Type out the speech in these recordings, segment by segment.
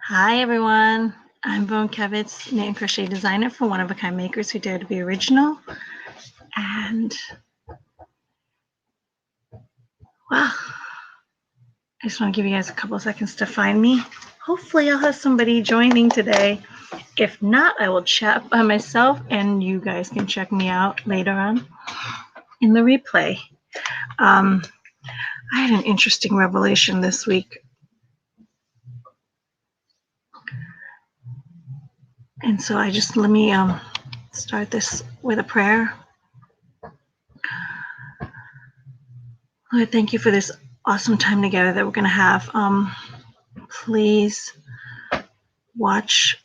Hi everyone, I'm Bone Kevitz, knit and crochet designer for One of a Kind Makers Who Dare to Be Original. And well, I just want to give you guys a couple of seconds to find me. Hopefully I'll have somebody joining today. If not, I will chat by myself and you guys can check me out later on in the replay. I had an interesting revelation this week. And so let me start this with a prayer. Lord, thank you for this awesome time together that we're going to have. Please watch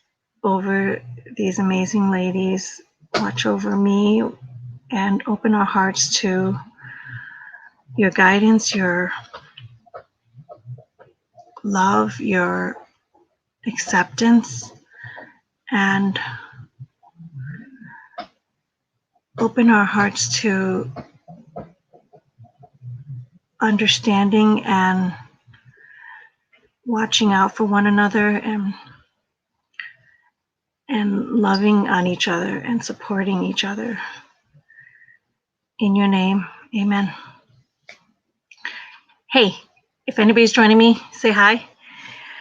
over these amazing ladies, watch over me, and open our hearts to your guidance, your love, your acceptance, and open our hearts to understanding and watching out for one another and loving on each other and supporting each other. In your name, amen. Hey, if anybody's joining me, say hi.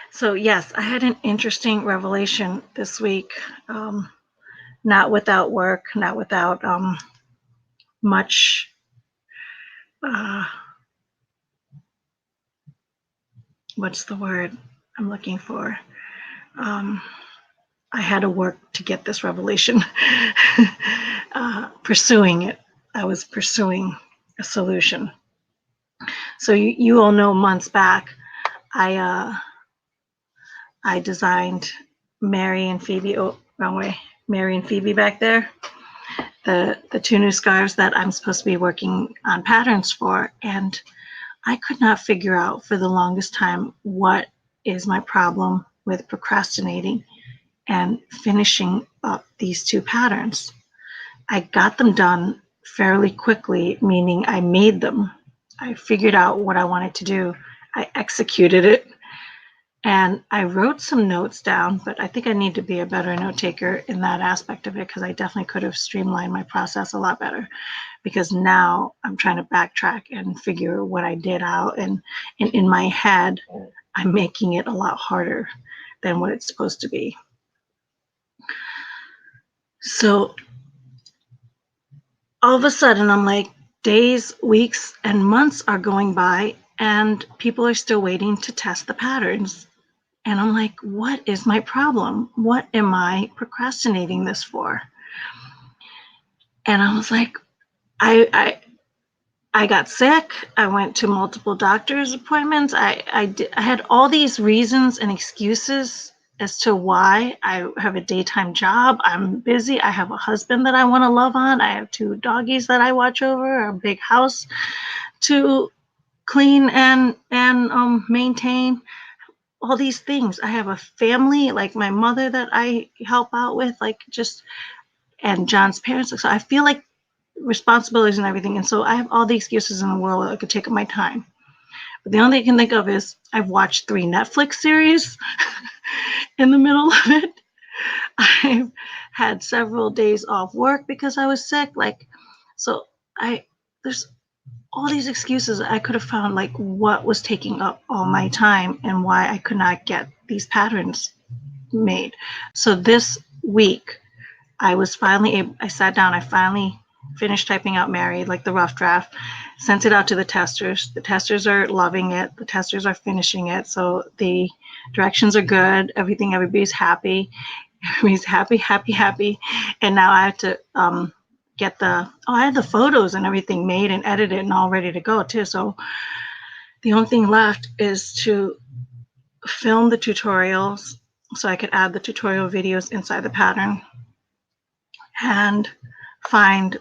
So yes, I had an interesting revelation this week. Not without work, not without much what's the word I'm looking for? I had to work to get this revelation. Pursuing it. I was pursuing a solution. So you all know months back, I designed Mary and Phoebe. Oh, wrong way. Mary and Phoebe back there. The two new scarves that I'm supposed to be working on patterns for, and I could not figure out for the longest time what is my problem with procrastinating and finishing up these two patterns. I got them done fairly quickly, meaning I made them. I figured out what I wanted to do. I executed it. And I wrote some notes down, but I think I need to be a better note taker in that aspect of it, because I definitely could have streamlined my process a lot better, because now I'm trying to backtrack and figure what I did out. And in my head, I'm making it a lot harder than what it's supposed to be. So all of a sudden, I'm like, days, weeks, and months are going by, and people are still waiting to test the patterns. And I'm like, what is my problem? What am I procrastinating this for? And I was like, I got sick. I went to multiple doctor's appointments. I had all these reasons and excuses as to why. I have a daytime job. I'm busy. I have a husband that I want to love on. I have two doggies that I watch over, a big house to clean and maintain. All these things. I have a family, like my mother that I help out with, and John's parents. So I feel like responsibilities and everything. And so I have all the excuses in the world that could take up my time. But the only thing I can think of is I've watched 3 Netflix series in the middle of it. I've had several days off work because I was sick. There's all these excuses. I could have found like what was taking up all my time and why I could not get these patterns made. So this week I sat down, I finally finished typing out Mary, like the rough draft, sent it out to the testers. The testers are loving it. The testers are finishing it. So the directions are good. Everybody's happy. Everybody's happy. And now I have to I had the photos and everything made and edited and all ready to go too. So the only thing left is to film the tutorials so I could add the tutorial videos inside the pattern and find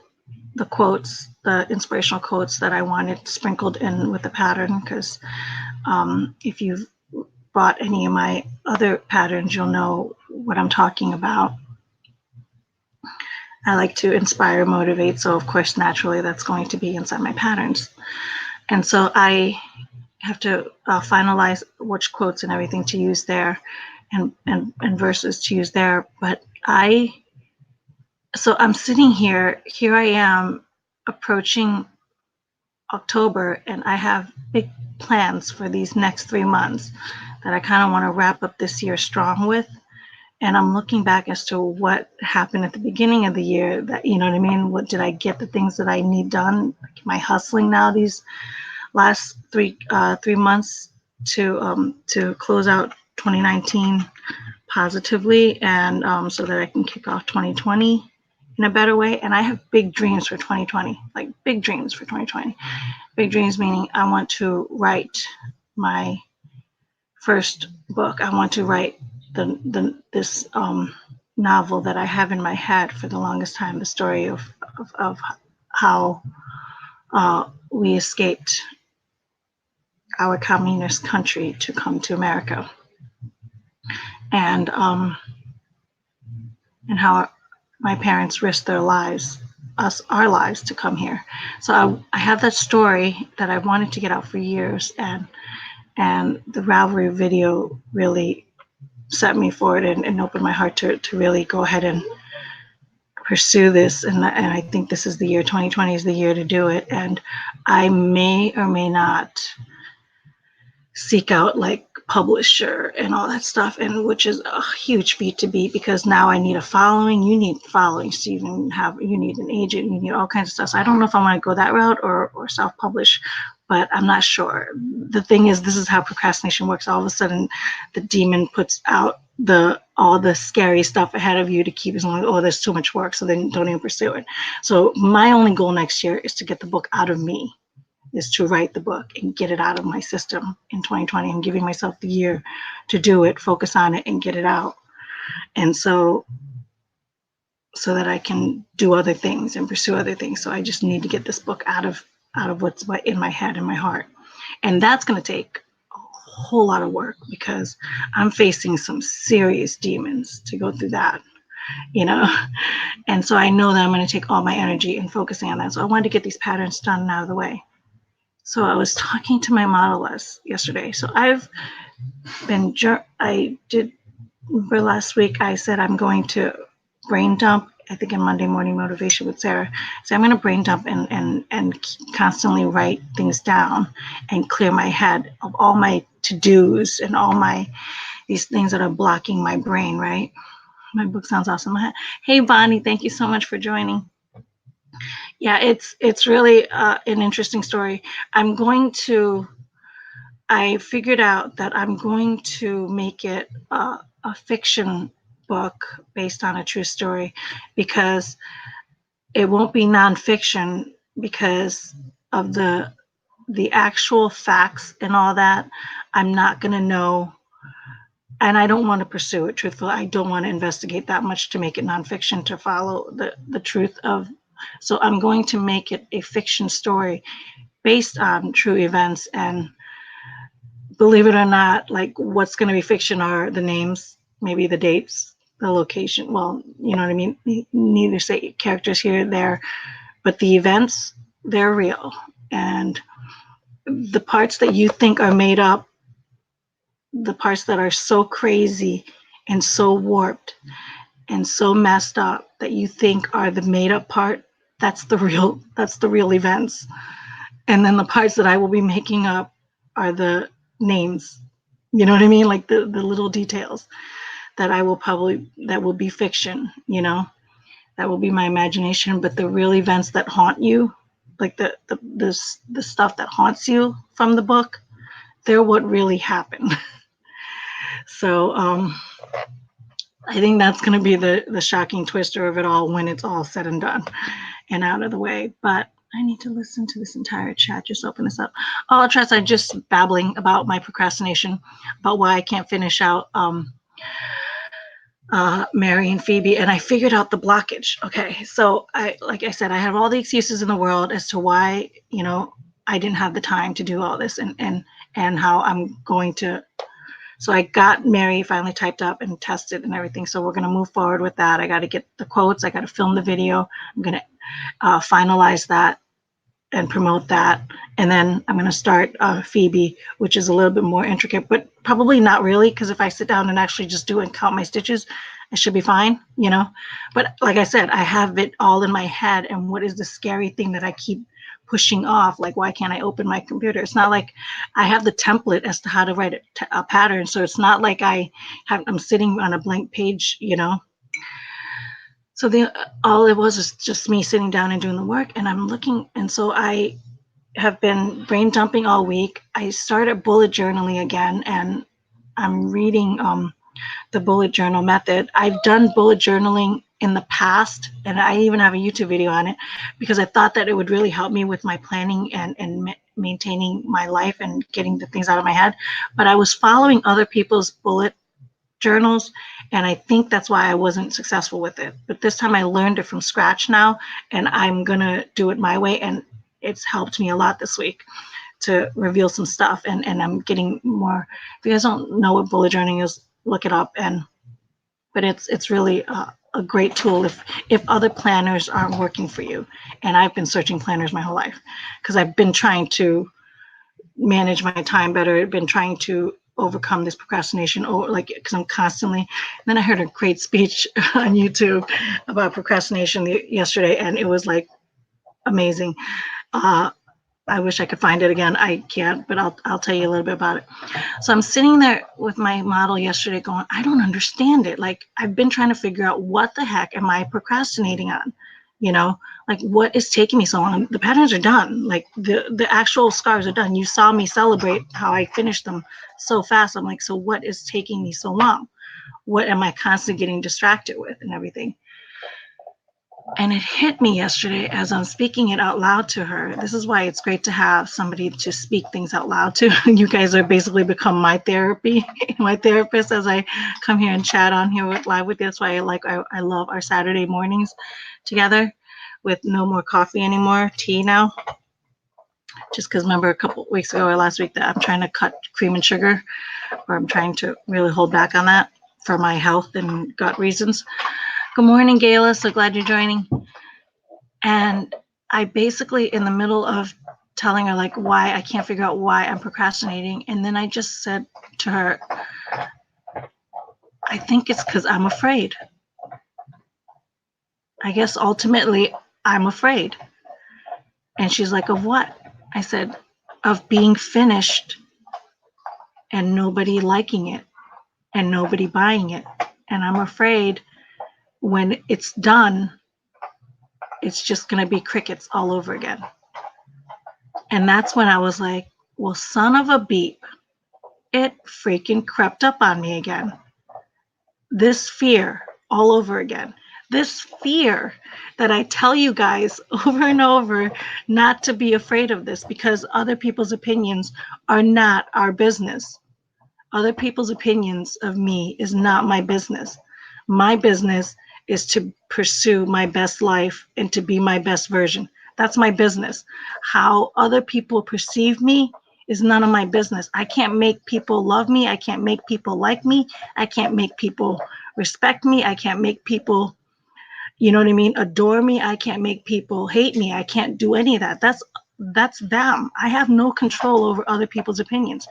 the quotes, the inspirational quotes that I wanted sprinkled in with the pattern. Because if you've bought any of my other patterns, you'll know what I'm talking about. I like to inspire, motivate. So of course, naturally, that's going to be inside my patterns. And so I have to finalize which quotes and everything to use there. and verses to use there. But so I'm sitting here I am approaching October, and I have big plans for these next 3 months that I kind of want to wrap up this year strong with. And I'm looking back as to what happened at the beginning of the year, that, you know what I mean? What did I get the things that I need done? Am I hustling now these last 3 months to close out 2019 positively, and so that I can kick off 2020 in a better way. And I have big dreams for 2020, like big dreams for 2020. Big dreams meaning I want to write my first book. I want to write this novel that I have in my head for the longest time, the story of how we escaped our communist country to come to America, and how my parents risked their lives, our lives, to come here. So I have that story that I wanted to get out for years, and the Ravelry video really set me forward and opened my heart to really go ahead and pursue this. And I think this is the year, 2020 is the year to do it. And I may or may not seek out like publisher and all that stuff, and which is a huge feat to beat, because now I need a following. You need followings to even have, you need an agent, you need all kinds of stuff. So I don't know if I want to go that route or self-publish, but I'm not sure. The thing is, this is how procrastination works. All of a sudden the demon puts out all the scary stuff ahead of you to keep us like, oh, there's too much work, so then don't even pursue it. So my only goal next year is to get the book out of me, is to write the book and get it out of my system in 2020. I'm giving myself the year to do it, focus on it, and get it out. And so that I can do other things and pursue other things. So I just need to get this book out of what's in my head and my heart. And that's going to take a whole lot of work, because I'm facing some serious demons to go through that, you know? And so I know that I'm going to take all my energy and focusing on that. So I wanted to get these patterns done and out of the way. So I was talking to my model yesterday. So I did, for last week, I said I'm going to brain dump, I think in Monday Morning Motivation with Sarah. So I'm going to brain dump and constantly write things down and clear my head of all my to-dos and all these things that are blocking my brain, right? My book sounds awesome. Hey, Bonnie, thank you so much for joining. Yeah, it's really an interesting story. I figured out that I'm going to make it a fiction book based on a true story, because it won't be nonfiction, because of the actual facts and all that. I'm not going to know, and I don't want to pursue it truthfully. I don't want to investigate that much to make it nonfiction, to follow the truth of. So I'm going to make it a fiction story based on true events. And believe it or not, like, what's going to be fiction are the names, maybe the dates, the location. Well, you know what I mean? Neither say characters here or there, but the events, they're real. And the parts that you think are made up, the parts that are so crazy and so warped and so messed up that you think are the made up part, that's the real events. And then the parts that I will be making up are the names. You know what I mean? Like the little details that that will be fiction, you know, that will be my imagination. But the real events that haunt you, like the stuff that haunts you from the book, they're what really happened. So I think that's going to be the shocking twister of it all when it's all said and done and out of the way. But I need to listen to this entire chat. Just open this up. Oh, trust, I'm just babbling about my procrastination, about why I can't finish out Mary and Phoebe, and I figured out the blockage. Okay, so like I said, I have all the excuses in the world as to why, you know, I didn't have the time to do all this, and how I'm going to. So I got Mary finally typed up and tested and everything. So we're going to move forward with that. I got to get the quotes. I got to film the video. I'm going to finalize that and promote that. And then I'm going to start Phoebe, which is a little bit more intricate, but Probably not really, because if I sit down and actually just do and count my stitches, I should be fine, you know. But like I said, I have it all in my head. And what is the scary thing that I keep pushing off? Like, why can't I open my computer? It's not like I have the template as to how to write a pattern. So it's not like I'm sitting on a blank page, you know. So all it was is just me sitting down and doing the work, and I'm looking. And so I have been brain dumping all week. I started bullet journaling again, and I'm reading the bullet journal method. I've done bullet journaling in the past, and I even have a YouTube video on it because I thought that it would really help me with my planning and maintaining my life and getting the things out of my head. But I was following other people's bullet journals, and I think that's why I wasn't successful with it. But this time I learned it from scratch now, and I'm gonna do it my way, and it's helped me a lot this week to reveal some stuff, and I'm getting more. If you guys don't know what bullet journaling is, look it up. But it's really a great tool if other planners aren't working for you. And I've been searching planners my whole life because I've been trying to manage my time better. I've been trying to overcome this procrastination, or like, because I'm constantly. And then I heard a great speech on YouTube about procrastination yesterday, and it was like amazing. I wish I could find it again. I can't, but I'll tell you a little bit about it. So I'm sitting there with my model yesterday going, I don't understand it. Like, I've been trying to figure out what the heck am I procrastinating on? You know, like, what is taking me so long? The patterns are done. Like, the actual scarves are done. You saw me celebrate how I finished them so fast. I'm like, so what is taking me so long? What am I constantly getting distracted with and everything? And it hit me yesterday as I'm speaking it out loud to her. This is why it's great to have somebody to speak things out loud to. You guys are basically become my therapy, my therapist, as I come here and chat on here live with you. That's why I love our Saturday mornings together with no more coffee anymore, tea now. Just because remember a couple weeks ago or last week that I'm trying to cut cream and sugar, or I'm trying to really hold back on that for my health and gut reasons. Good morning, Gayla. So glad you're joining. And I basically, in the middle of telling her like why I can't figure out why I'm procrastinating, and then I just said to her, I think it's because I'm afraid. I guess ultimately I'm afraid. And she's like, of what? I said, of being finished and nobody liking it and nobody buying it. And I'm afraid when it's done, it's just going to be crickets all over again. And that's when I was like, well, son of a beep, it freaking crept up on me again. This fear all over again. This fear that I tell you guys over and over not to be afraid of this, because other people's opinions are not our business. Other people's opinions of me is not my business. My business is to pursue my best life and to be my best version. That's my business. How other people perceive me is none of my business. I can't make people love me. I can't make people like me. I can't make people respect me. I can't make people, you know what I mean, adore me. I can't make people hate me. I can't do any of that. That's them. I have no control over other people's opinions.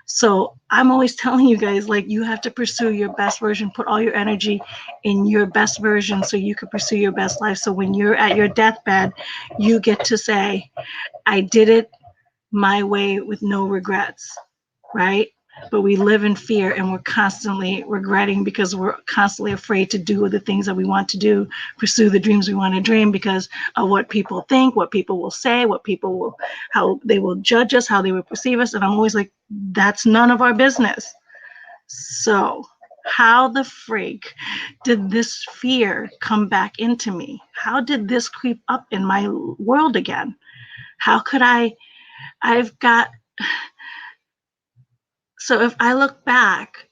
So I'm always telling you guys, like, you have to pursue your best version, put all your energy in your best version so you can pursue your best life. So when you're at your deathbed, you get to say, I did it my way with no regrets, right? But we live in fear and we're constantly regretting because we're constantly afraid to do the things that we want to do, pursue the dreams we want to dream because of what people think, what people will say, how they will judge us, how they will perceive us. And I'm always like, that's none of our business. So how the freak did this fear come back into me? How did this creep up in my world again? How could so if I look back,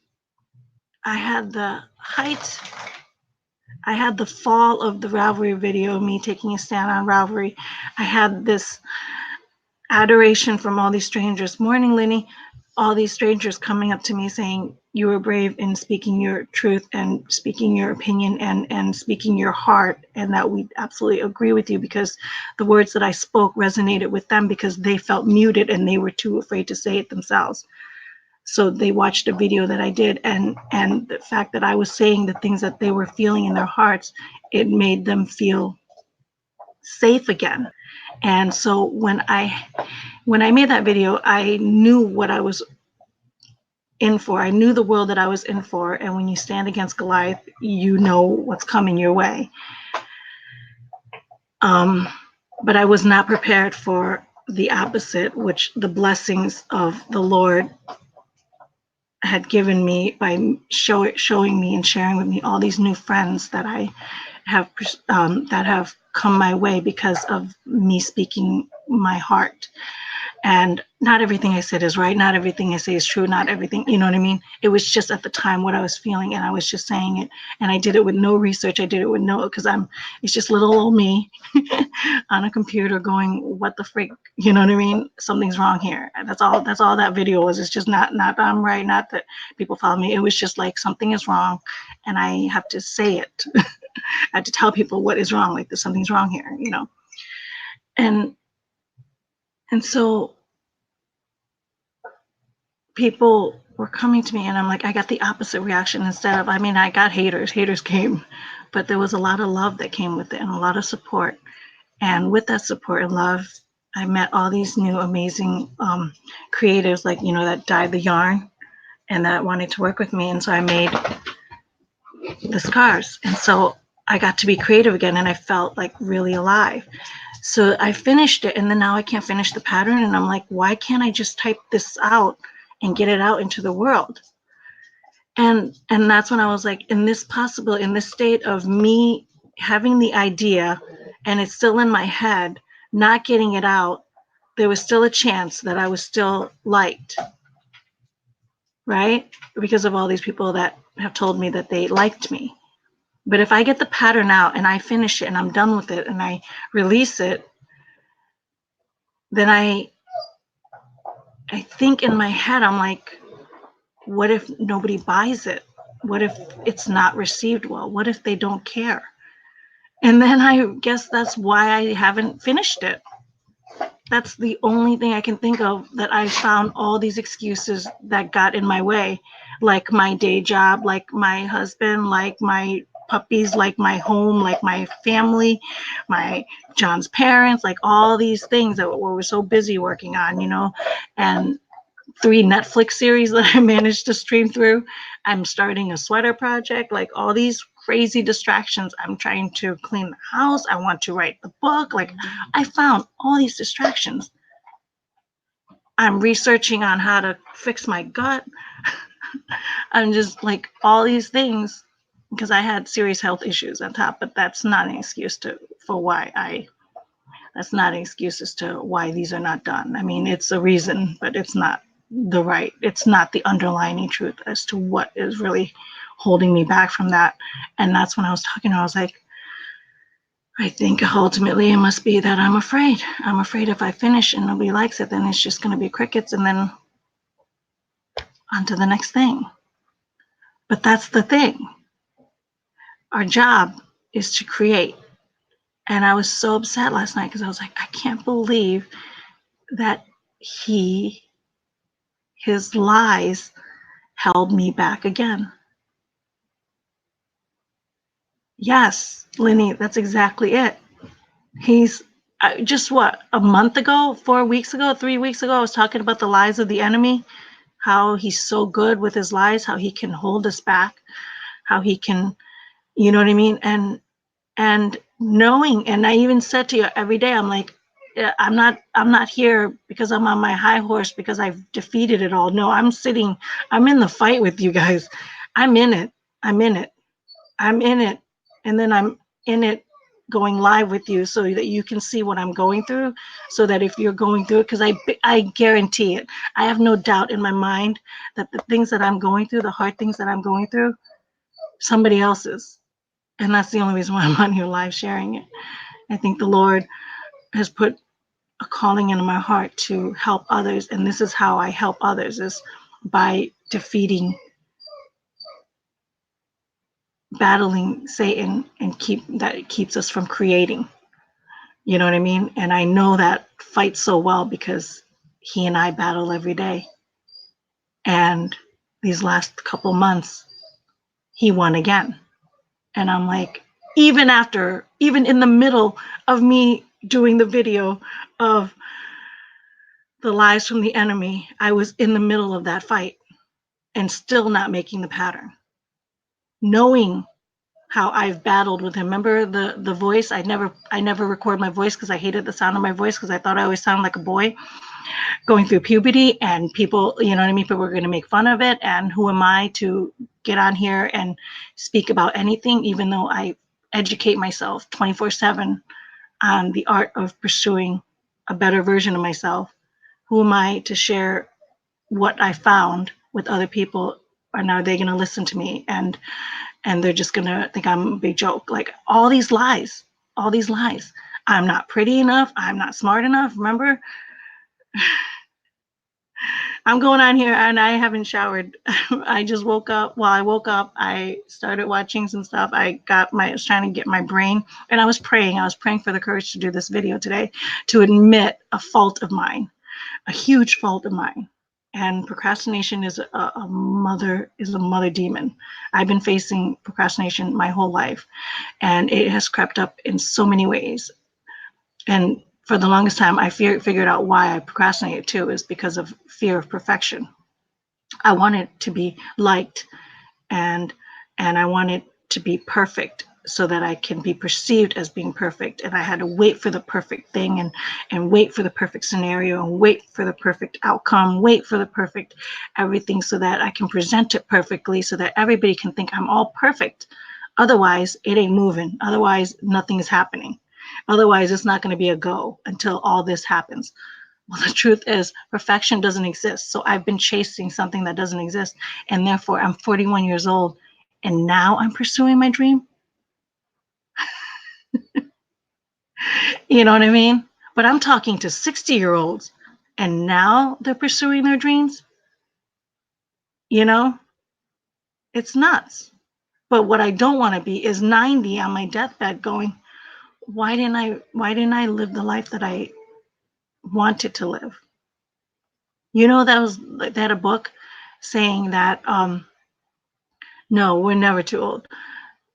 I had the height, I had the fall of the Ravelry video, me taking a stand on Ravelry. I had this adoration from all these strangers. Morning, Lenny. All these strangers coming up to me saying, you were brave in speaking your truth and speaking your opinion and speaking your heart, and that we absolutely agree with you because the words that I spoke resonated with them because they felt muted and they were too afraid to say it themselves. So they watched a video that I did, and the fact that I was saying the things that they were feeling in their hearts, it made them feel safe again. And so when I made that video, I knew what I was in for. I knew the world that I was in for. And when you stand against Goliath, you know what's coming your way. But I was not prepared for the opposite, which the blessings of the Lord had given me by showing me and sharing with me all these new friends that I have that have come my way because of me speaking my heart. And not everything I said is right. Not everything I say is true. Not everything, you know what I mean? It was just at the time what I was feeling, and I was just saying it. And I did it with no research. I did it with because it's just little old me on a computer going, what the freak, you know what I mean? Something's wrong here. And that's all that video was. It's just not that I'm right, not that people follow me. It was just like something is wrong, and I have to say it. I have to tell people what is wrong, like there's something's wrong here, you know? And so people were coming to me, and I'm like, I got the opposite reaction. Instead of, I got haters came, but there was a lot of love that came with it and a lot of support. And with that support and love, I met all these new amazing creatives, like, that dyed the yarn and that wanted to work with me. And so I made the scarves. And so I got to be creative again, and I felt like really alive. So I finished it, and then now I can't finish the pattern. And I'm like, why can't I just type this out and get it out into the world? And that's when I was like, in this state of me having the idea and it's still in my head, not getting it out, there was still a chance that I was still liked, right? Because of all these people that have told me that they liked me. But if I get the pattern out and I finish it and I'm done with it and I release it, then I think in my head, I'm like, what if nobody buys it? What if it's not received well? What if they don't care? And then I guess that's why I haven't finished it. That's the only thing I can think of, that I found all these excuses that got in my way, like my day job, like my husband, like my puppies, like my home, like my family, my John's parents, like all these things that we were so busy working on, and 3 Netflix series that I managed to stream through. I'm starting a sweater project, like all these crazy distractions. I'm trying to clean the house. I want to write the book. Like, I found all these distractions. I'm researching on how to fix my gut. I'm just like all these things, because I had serious health issues on top, but that's not an excuse that's not an excuse as to why these are not done. I mean, it's a reason, but it's not it's not the underlying truth as to what is really holding me back from that. And that's when I was talking, I was like, I think ultimately it must be that I'm afraid. I'm afraid if I finish and nobody likes it, then it's just going to be crickets, and then on to the next thing. But that's the thing. Our job is to create. And I was so upset last night because I was like, I can't believe that his lies held me back again. Yes, Lenny, that's exactly it. He's just a month ago, 4 weeks ago, 3 weeks ago, I was talking about the lies of the enemy, how he's so good with his lies, how he can hold us back, how he can, you know what I mean? And knowing, and I even said to you every day, I'm like, I'm not here because I'm on my high horse because I've defeated it all. No, I'm in the fight with you guys. I'm in it. I'm in it. I'm in it. And then I'm in it going live with you so that you can see what I'm going through, so that if you're going through it, because I guarantee it, I have no doubt in my mind that the things that I'm going through, the hard things that I'm going through, somebody else's. And that's the only reason why I'm on here live sharing it. I think the Lord has put a calling into my heart to help others. And this is how I help others, is by battling Satan, and it keeps us from creating. You know what I mean? And I know that fight so well because he and I battle every day. And these last couple months, he won again. And I'm like, even in the middle of me doing the video of the lies from the enemy, I was in the middle of that fight and still not making the pattern. Knowing how I've battled with him. Remember the voice? I never record my voice because I hated the sound of my voice because I thought I always sounded like a boy going through puberty, and people, you know what I mean, people were going to make fun of it. And who am I to get on here and speak about anything, even though I educate myself 24/7 on the art of pursuing a better version of myself? Who am I to share what I found with other people? And are they going to listen to me? And they're just going to think I'm a big joke. Like all these lies. I'm not pretty enough. I'm not smart enough. Remember, I'm going on here and I haven't showered. I just woke up. Well, I woke up. I started watching some stuff. I was trying to get my brain, and I was praying. I was praying for the courage to do this video today, to admit a fault of mine, a huge fault of mine. And procrastination is a mother demon. I've been facing procrastination my whole life, and it has crept up in so many ways. And for the longest time, I figured out why I procrastinated too, is because of fear of perfection. I wanted to be liked, and I wanted to be perfect so that I can be perceived as being perfect. And I had to wait for the perfect thing, and wait for the perfect scenario, and wait for the perfect outcome, wait for the perfect everything, so that I can present it perfectly, so that everybody can think I'm all perfect. Otherwise, it ain't moving. Otherwise, nothing is happening. Otherwise, it's not going to be a go until all this happens. Well, the truth is, perfection doesn't exist. So I've been chasing something that doesn't exist. And therefore, I'm 41 years old, and now I'm pursuing my dream. You know what I mean? But I'm talking to 60-year-olds, and now they're pursuing their dreams. You know, it's nuts. But what I don't want to be is 90 on my deathbed going, why didn't I live the life that I wanted to live? You know, they had a book saying that no, we're never too old.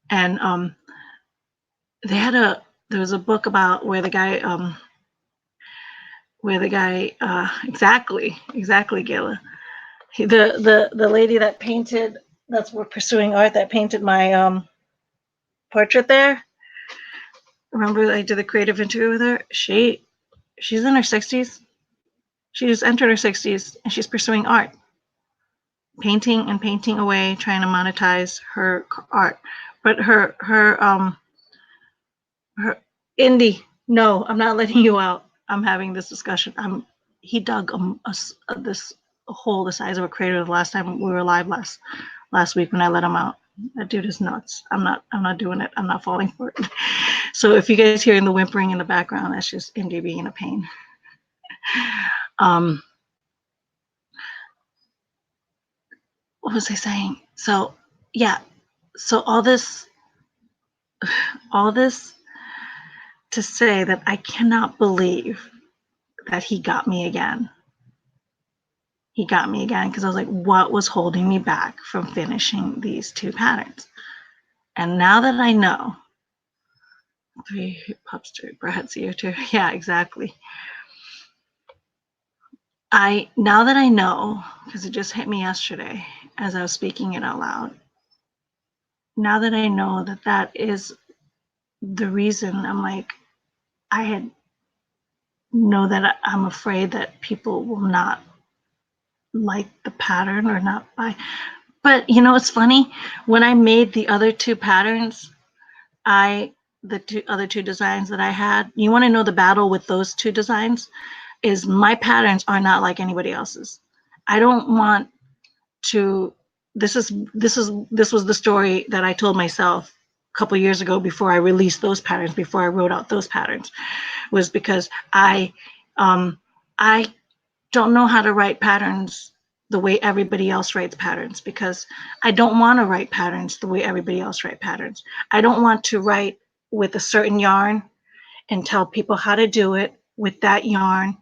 And there was a book about where the guy exactly, Gayla. The lady that painted, that's what pursuing art, that painted my portrait there. Remember I did the creative interview with her? She's in her 60s. She just entered her 60s, and she's pursuing art. Painting and painting away, trying to monetize her art. But her Indy, no, I'm not letting you out. I'm having this discussion. He dug this hole the size of a crater the last time we were live last week when I let him out. That dude is nuts. I'm not doing it. I'm not falling for it. So if you guys hearing the whimpering in the background, that's just Indy being a pain. What was I saying? So yeah, so all this to say that I cannot believe that he got me again. He got me again because I was like, what was holding me back from finishing these 2 patterns? And now that I know, 3 pups, 2 brats here too. Yeah, exactly. Now that I know, because it just hit me yesterday as I was speaking it out loud. Now that I know that that is the reason, I'm like, I know that I'm afraid that people will not like the pattern or not buy. But you know, it's funny, when I made the other 2 patterns, the other 2 designs that I had, you want to know the battle with those 2 designs is my patterns are not like anybody else's. I don't want to, this was the story that I told myself a couple years ago before I released those patterns, before I wrote out those patterns, was because I don't know how to write patterns the way everybody else writes patterns, because I don't want to write patterns the way everybody else writes patterns. I don't want to write with a certain yarn and tell people how to do it with that yarn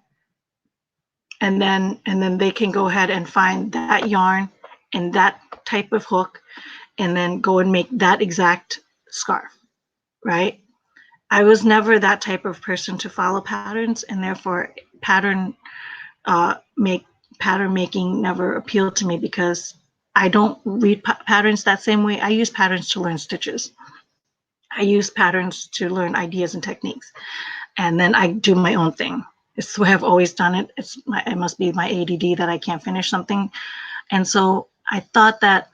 and then they can go ahead and find that yarn and that type of hook, and then go and make that exact scarf, right? I was never that type of person to follow patterns, and therefore pattern make pattern making never appealed to me, because I don't read patterns that same way. I use patterns to learn stitches. I use patterns to learn ideas and techniques, and then I do my own thing. It's the way I've always done it. It must be my ADD that I can't finish something. And so I thought that,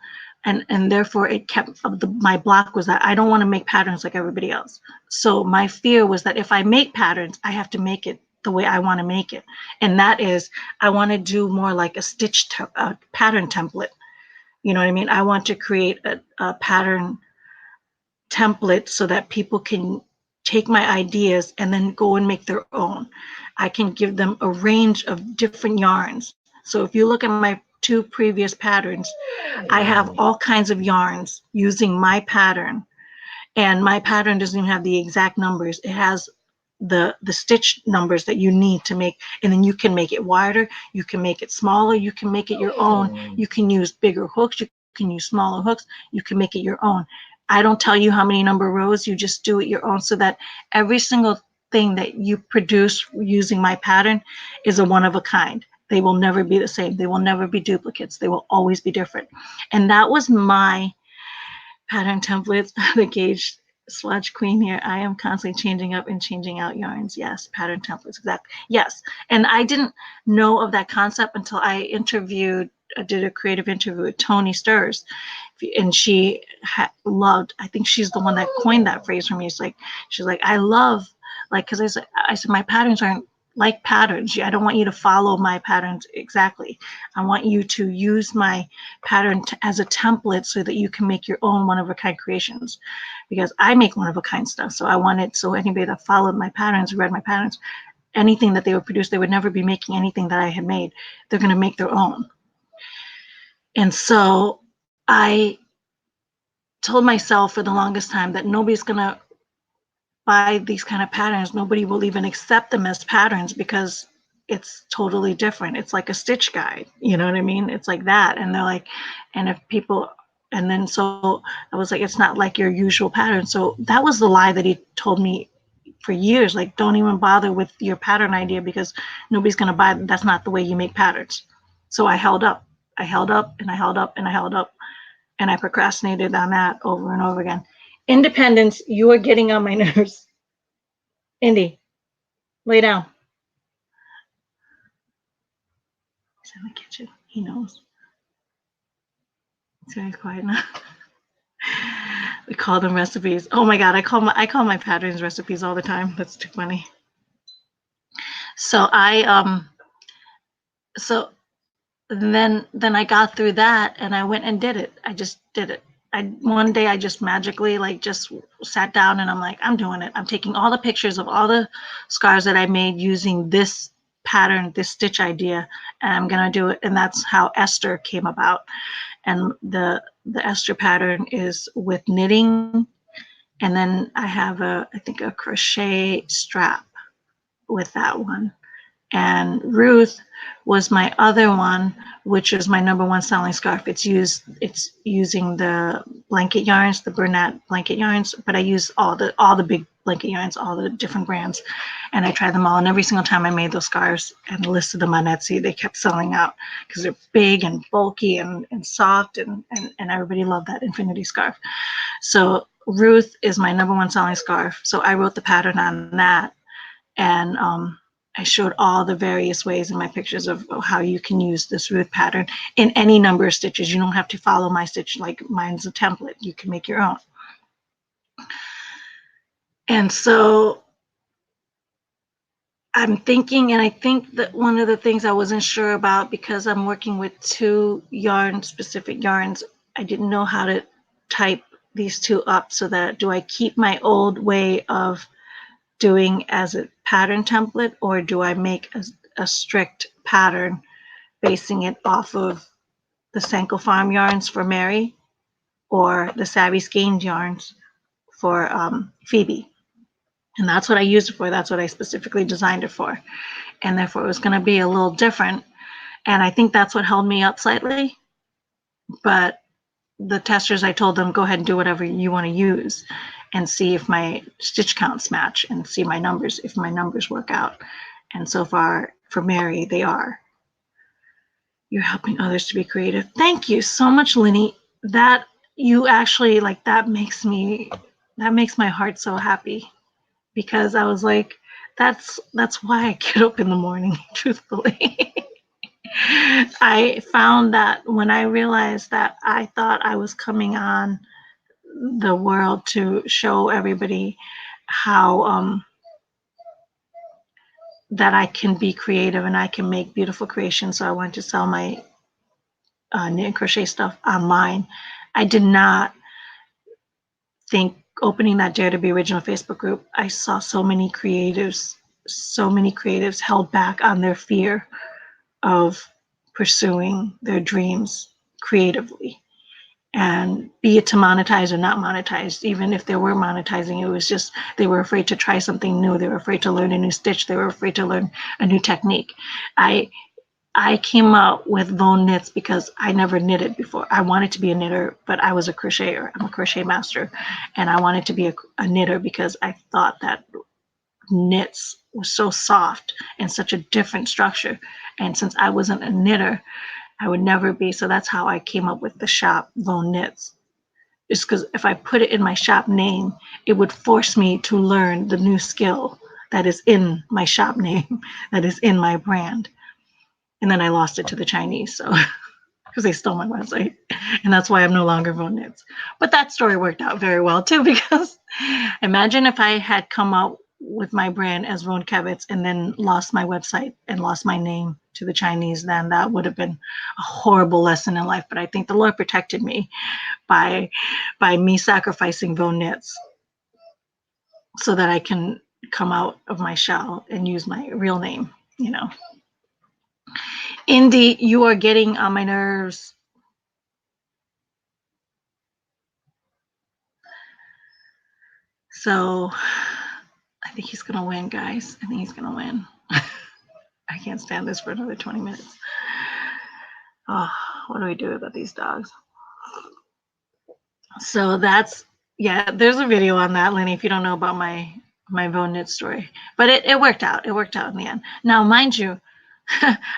and therefore it kept, my block was that I don't want to make patterns like everybody else. So my fear was that if I make patterns, I have to make it the way I want to make it. And that is, I want to do more like a pattern template. You know what I mean? I want to create a pattern template so that people can take my ideas and then go and make their own. I can give them a range of different yarns. So if you look at my 2 previous patterns, I have all kinds of yarns using my pattern, and my pattern doesn't even have the exact numbers. It has the stitch numbers that you need to make, and then you can make it wider, you can make it smaller, you can make it your own, you can use bigger hooks, you can use smaller hooks, you can make it your own. I don't tell you how many number rows, you just do it your own, so that every single thing that you produce using my pattern is a one of a kind. They will never be the same. They will never be duplicates. They will always be different. And that was my pattern templates. The Gauge Sludge Queen here. I am constantly changing up and changing out yarns. Yes, pattern templates. Exactly. Yes. And I didn't know of that concept until I did a creative interview with Tony Stirs. And she loved, I think she's the one that coined that phrase for me. She's like, I love, like, because I said, my patterns aren't like patterns. I don't want you to follow my patterns exactly. I want you to use my pattern as a template so that you can make your own one-of-a-kind creations, because I make one-of-a-kind stuff. So I wanted, so anybody that followed my patterns, read my patterns, anything that they would produce, they would never be making anything that I had made. They're going to make their own. And so I told myself for the longest time that nobody's going to buy these kind of patterns. Nobody will even accept them as patterns, because it's totally different. It's like a stitch guide. You know what I mean? It's like that. And they're like, and if people, and then so I was like, it's not like your usual pattern. So that was the lie that he told me for years. Like, don't even bother with your pattern idea, because nobody's going to buy it. That's not the way you make patterns. So I held up. I held up and I held up and I held up, and I procrastinated on that over and over again. Independence, you are getting on my nerves. Indy, lay down. He's in the kitchen. He knows. It's very quiet now. We call them recipes. Oh my God, I call my patterns recipes all the time. That's too funny. So so then I got through that, and I went and did it. I just did it. One day I just magically just sat down, and I'm like, I'm doing it. I'm taking all the pictures of all the scarves that I made using this pattern, this stitch idea, and I'm gonna do it. And that's how Esther came about. And the Esther pattern is with knitting, and then I have I think a crochet strap with that one. And Ruth was my other one, which is my #1 selling scarf. It's using the blanket yarns, the Bernat blanket yarns, but I use all the big blanket yarns, all the different brands, and I tried them all. And every single time I made those scarves and listed them on Etsy, they kept selling out, because they're big and bulky and soft, and everybody loved that infinity scarf. So Ruth is my #1 selling scarf. So I wrote the pattern on that, and I showed all the various ways in my pictures of how you can use this Ruth pattern in any number of stitches. You don't have to follow my stitch, like mine's a template. You can make your own. And so I'm thinking, and I think that one of the things I wasn't sure about, because I'm working with 2 specific yarns, I didn't know how to type these 2 up, so that, do I keep my old way of doing as a pattern template, or do I make a strict pattern basing it off of the Sanko Farm yarns for Mary, or the Savvy Skeins yarns for Phoebe? And that's what I used it for. That's what I specifically designed it for. And therefore it was going to be a little different. And I think that's what held me up slightly. But the testers, I told them, go ahead and do whatever you want to use and see if my stitch counts match and see my numbers, if my numbers work out. And so far for Mary, they are. You're helping others to be creative. Thank you so much, Linny. That you actually like that makes my heart so happy, because I was like, that's why I get up in the morning, truthfully. I found that when I realized that I thought I was coming on the world to show everybody how that I can be creative and I can make beautiful creations. So I wanted to sell my knit and crochet stuff online. I did not think opening that Dare to Be Original Facebook group, I saw so many creatives held back on their fear of pursuing their dreams creatively. And be it to monetize or not monetize, even if they were monetizing, it was just they were afraid to try something new. They were afraid to learn a new stitch. They were afraid to learn a new technique. I came out with Voan knits because I never knitted before. I wanted to be a knitter, but I was a crocheter. I'm a crochet master, and I wanted to be a knitter because I thought that knits was so soft and such a different structure. And since I wasn't a knitter, I would never be. So that's how I came up with the shop, Voan Knits. Just because if I put it in my shop name, it would force me to learn the new skill that is in my shop name, that is in my brand. And then I lost it to the Chinese, so because they stole my website, and that's why I'm no longer Voan Knits. But that story worked out very well too, because imagine if I had come out with my brand as Voan Kevitz and then lost my website and lost my name to the Chinese, then that would have been a horrible lesson in life. But I think the Lord protected me by me sacrificing Voan Knits so that I can come out of my shell and use my real name, you know. Indy, you are getting on my nerves. So I think he's going to win, guys. I think he's going to win. I can't stand this for another 20 minutes. Oh, what do we do about these dogs? So that's, yeah, there's a video on that, Lenny, if you don't know about my Voan knit story. But it worked out. It worked out in the end. Now, mind you,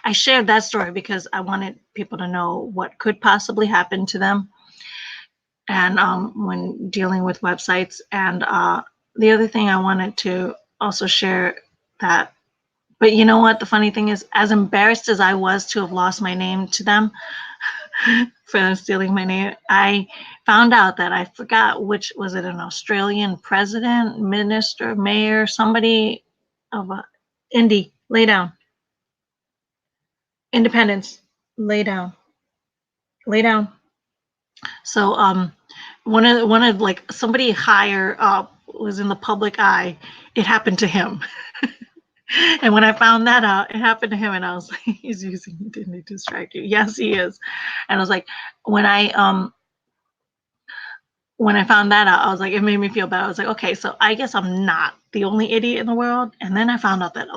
I shared that story because I wanted people to know what could possibly happen to them, and when dealing with websites. And the other thing I wanted to also share that, but you know what? The funny thing is, as embarrassed as I was to have lost my name to them for them stealing my name, I found out that I forgot which, was it an Australian president, minister, mayor, somebody of Indy, lay down. Independence, lay down. Lay down. So one of like somebody higher up was in the public eye. It happened to him. And when I found that out, it happened to him, and I was like, he's using it to distract you. Yes, he is. And I was like, when I found that out, I was like, it made me feel bad. I was like, okay, so I guess I'm not the only idiot in the world. And then I found out that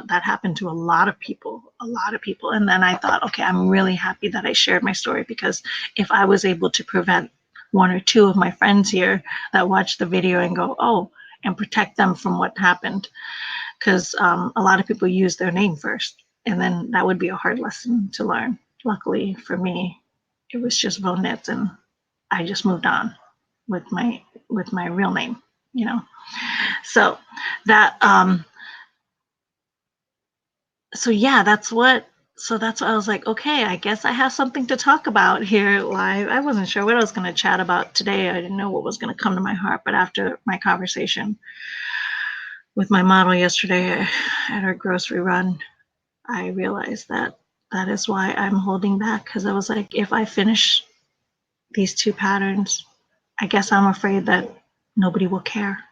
that happened to a lot of people. And then I thought, okay, I'm really happy that I shared my story, because if I was able to prevent one or two of my friends here that watched the video and go, oh, and protect them from what happened, because a lot of people use their name first, and then that would be a hard lesson to learn. Luckily for me, it was just Voan Knits, and I just moved on with my real name, you know. So that so yeah, that's what I was like, okay, I guess I have something to talk about here live. I wasn't sure what I was going to chat about today. I didn't know what was going to come to my heart, but after my conversation with my model yesterday at our grocery run, I realized that is why I'm holding back, because I was like, if I finish these two patterns, I guess I'm afraid that nobody will care.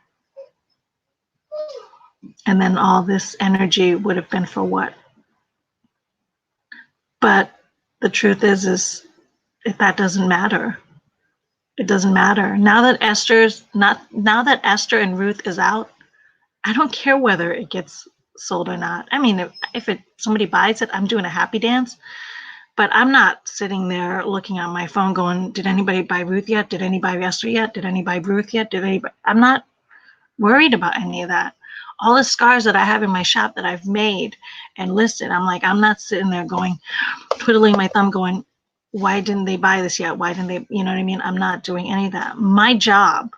And then all this energy would have been for what? But the truth is if that doesn't matter. It doesn't matter. Now that Esther and Ruth is out, I don't care whether it gets sold or not. I mean, if somebody buys it, I'm doing a happy dance. But I'm not sitting there looking at my phone going, did anybody buy Ruth yet? Did anybody buy Esther yet? Did anybody buy Ruth yet? I'm not worried about any of that. All the scars that I have in my shop that I've made and listed, I'm like, I'm not sitting there going, twiddling my thumb going, why didn't they buy this yet? Why didn't they, you know what I mean? I'm not doing any of that. My job,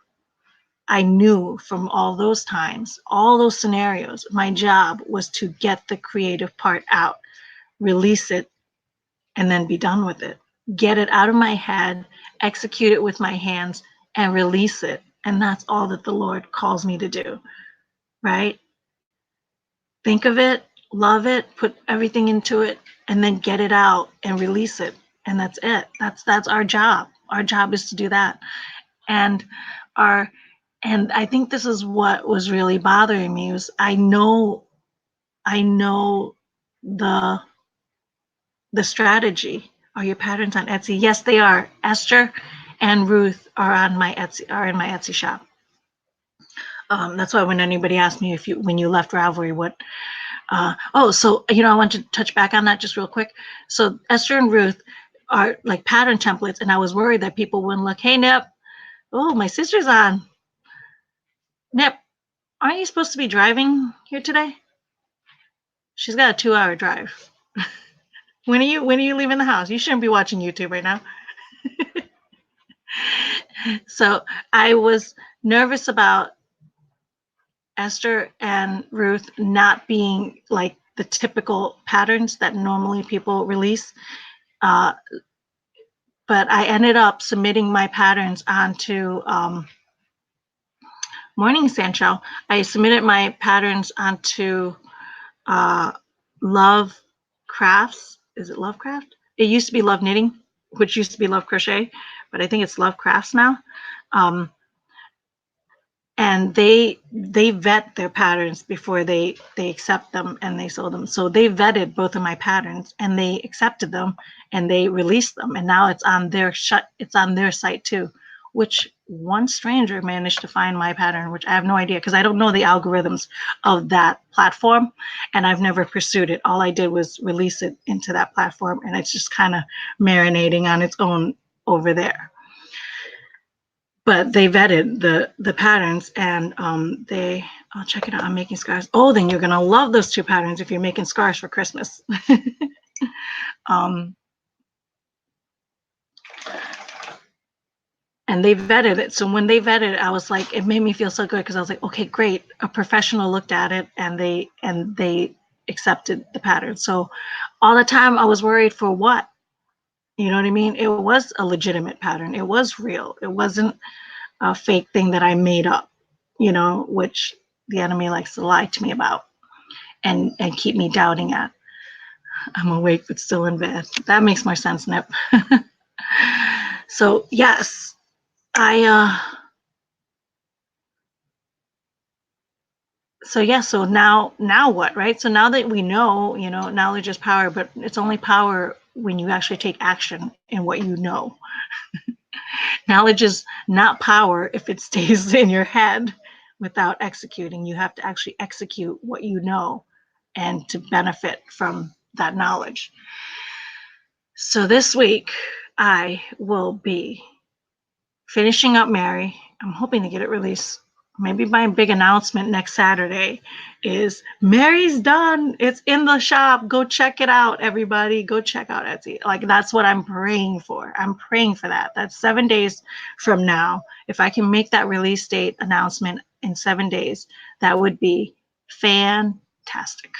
I knew from all those times, all those scenarios, my job was to get the creative part out, release it, and then be done with it. Get it out of my head, execute it with my hands, and release it. And that's all that the Lord calls me to do, right? Think of it, love it, put everything into it, and then get it out and release it. And that's it. That's our job. Our job is to do that. And our and I think this is what was really bothering me was I know the strategy. Are your patterns on Etsy? Yes, they are. Esther and Ruth are in my Etsy shop. That's why when anybody asks me when you left Ravelry, what so I want to touch back on that just real quick. So Esther and Ruth are like pattern templates, and I was worried that people wouldn't look. Hey, Nip. Oh, my sister's on. Nip, aren't you supposed to be driving here today? She's got a 2-hour drive. When are you leaving the house? You shouldn't be watching YouTube right now. So I was nervous about Esther and Ruth not being like the typical patterns that normally people release. But I ended up submitting my patterns onto Morning Sancho. I submitted my patterns onto Love Crafts. Is it Love Craft? It used to be Love Knitting, which used to be Love Crochet, but I think it's Love Crafts now. And they vet their patterns before they accept them and they sell them. So they vetted both of my patterns and they accepted them and they released them. And now it's on their site too, which one stranger managed to find my pattern, which I have no idea because I don't know the algorithms of that platform and I've never pursued it. All I did was release it into that platform and it's just kind of marinating on its own over there. But they vetted the patterns and I'll check it out. I'm making scarves. Oh, then you're gonna love those 2 patterns if you're making scarves for Christmas. And they vetted it. So when they vetted it, I was like, it made me feel so good because I was like, okay, great. A professional looked at it and they accepted the pattern. So all the time I was worried for what? You know what I mean? It was a legitimate pattern. It was real. It wasn't a fake thing that I made up, which the enemy likes to lie to me about and keep me doubting at. I'm awake but still in bed. That makes more sense, Nip. So yes, so now what, right? So now that we know, knowledge is power, but it's only power when you actually take action in what you know. Knowledge is not power if it stays in your head without executing. You have to actually execute what you know and to benefit from that knowledge. So this week, I will be finishing up Mary. I'm hoping to get it released. Maybe my big announcement next Saturday is Mary's done. It's in the shop. Go check it out, everybody. Go check out Etsy. Like, that's what I'm praying for. I'm praying for that. That's 7 days from now. If I can make that release date announcement in 7 days, that would be fantastic.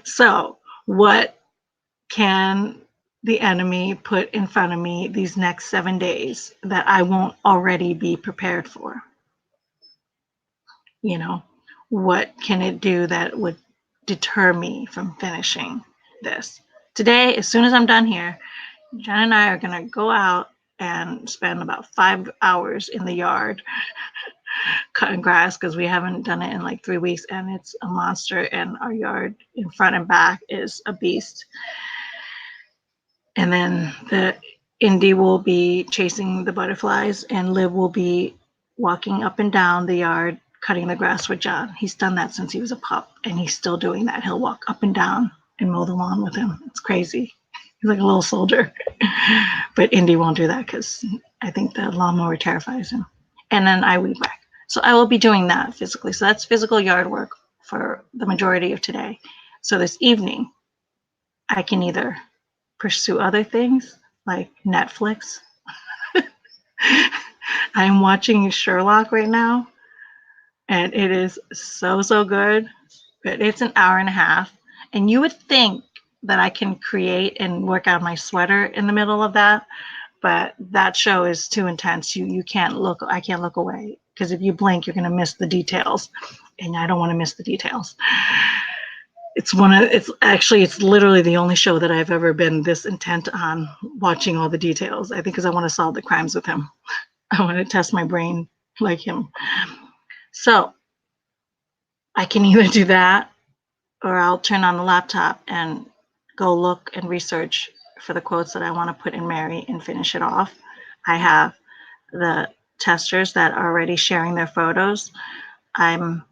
So, what can the enemy put in front of me these next 7 days that I won't already be prepared for? What can it do that would deter me from finishing this? Today, as soon as I'm done here, Jen and I are going to go out and spend about 5 hours in the yard cutting grass because we haven't done it in like 3 weeks and it's a monster and our yard in front and back is a beast. And then Indy will be chasing the butterflies and Liv will be walking up and down the yard cutting the grass with John. He's done that since he was a pup, and he's still doing that. He'll walk up and down and mow the lawn with him. It's crazy. He's like a little soldier. But Indy won't do that because I think the lawnmower terrifies him. And then I weed whack. So I will be doing that physically. So that's physical yard work for the majority of today. So this evening, I can either pursue other things like Netflix. I'm watching Sherlock right now, and it is so, so good. But it's an hour and a half. And you would think that I can create and work out my sweater in the middle of that, but that show is too intense. You can't look. I can't look away, because if you blink, you're going to miss the details, and I don't want to miss the details. It's literally the only show that I've ever been this intent on watching all the details. I think because I want to solve the crimes with him. I want to test my brain like him. So I can either do that, or I'll turn on the laptop and go look and research for the quotes that I want to put in Mary and finish it off. I have the testers that are already sharing their photos. I'm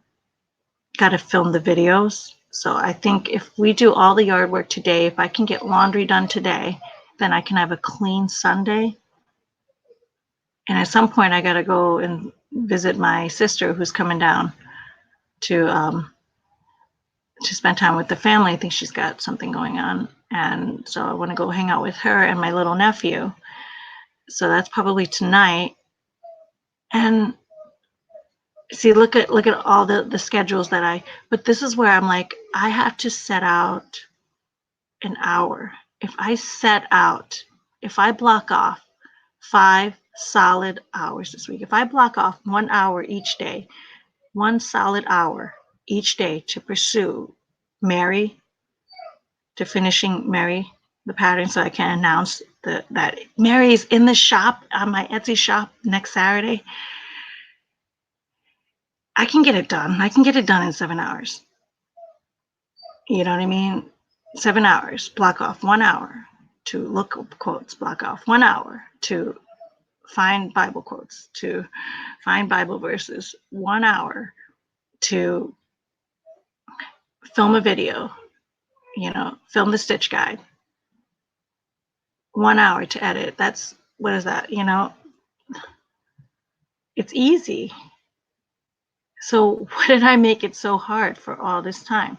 got to film the videos. So I think if we do all the yard work today, if I can get laundry done today, then I can have a clean Sunday. And at some point, I got to go and visit my sister who's coming down to spend time with the family. I think she's got something going on. And so I want to go hang out with her and my little nephew. So that's probably tonight. And see, look at all the schedules but this is where I'm like, I have to set out an hour. If I block off 5 solid hours this week, if I block off 1 hour each day, 1 solid hour each day to pursue Mary, to finishing Mary, the pattern, so I can announce that Mary's in the shop, on my Etsy shop next Saturday, I can get it done. I can get it done in 7 hours. You know what I mean? 7 hours, block off 1 hour to look up quotes, block off 1 hour to find Bible quotes, to find Bible verses, 1 hour to film a video, film the stitch guide, 1 hour to edit. What is that? It's easy. So what did I make it so hard for all this time?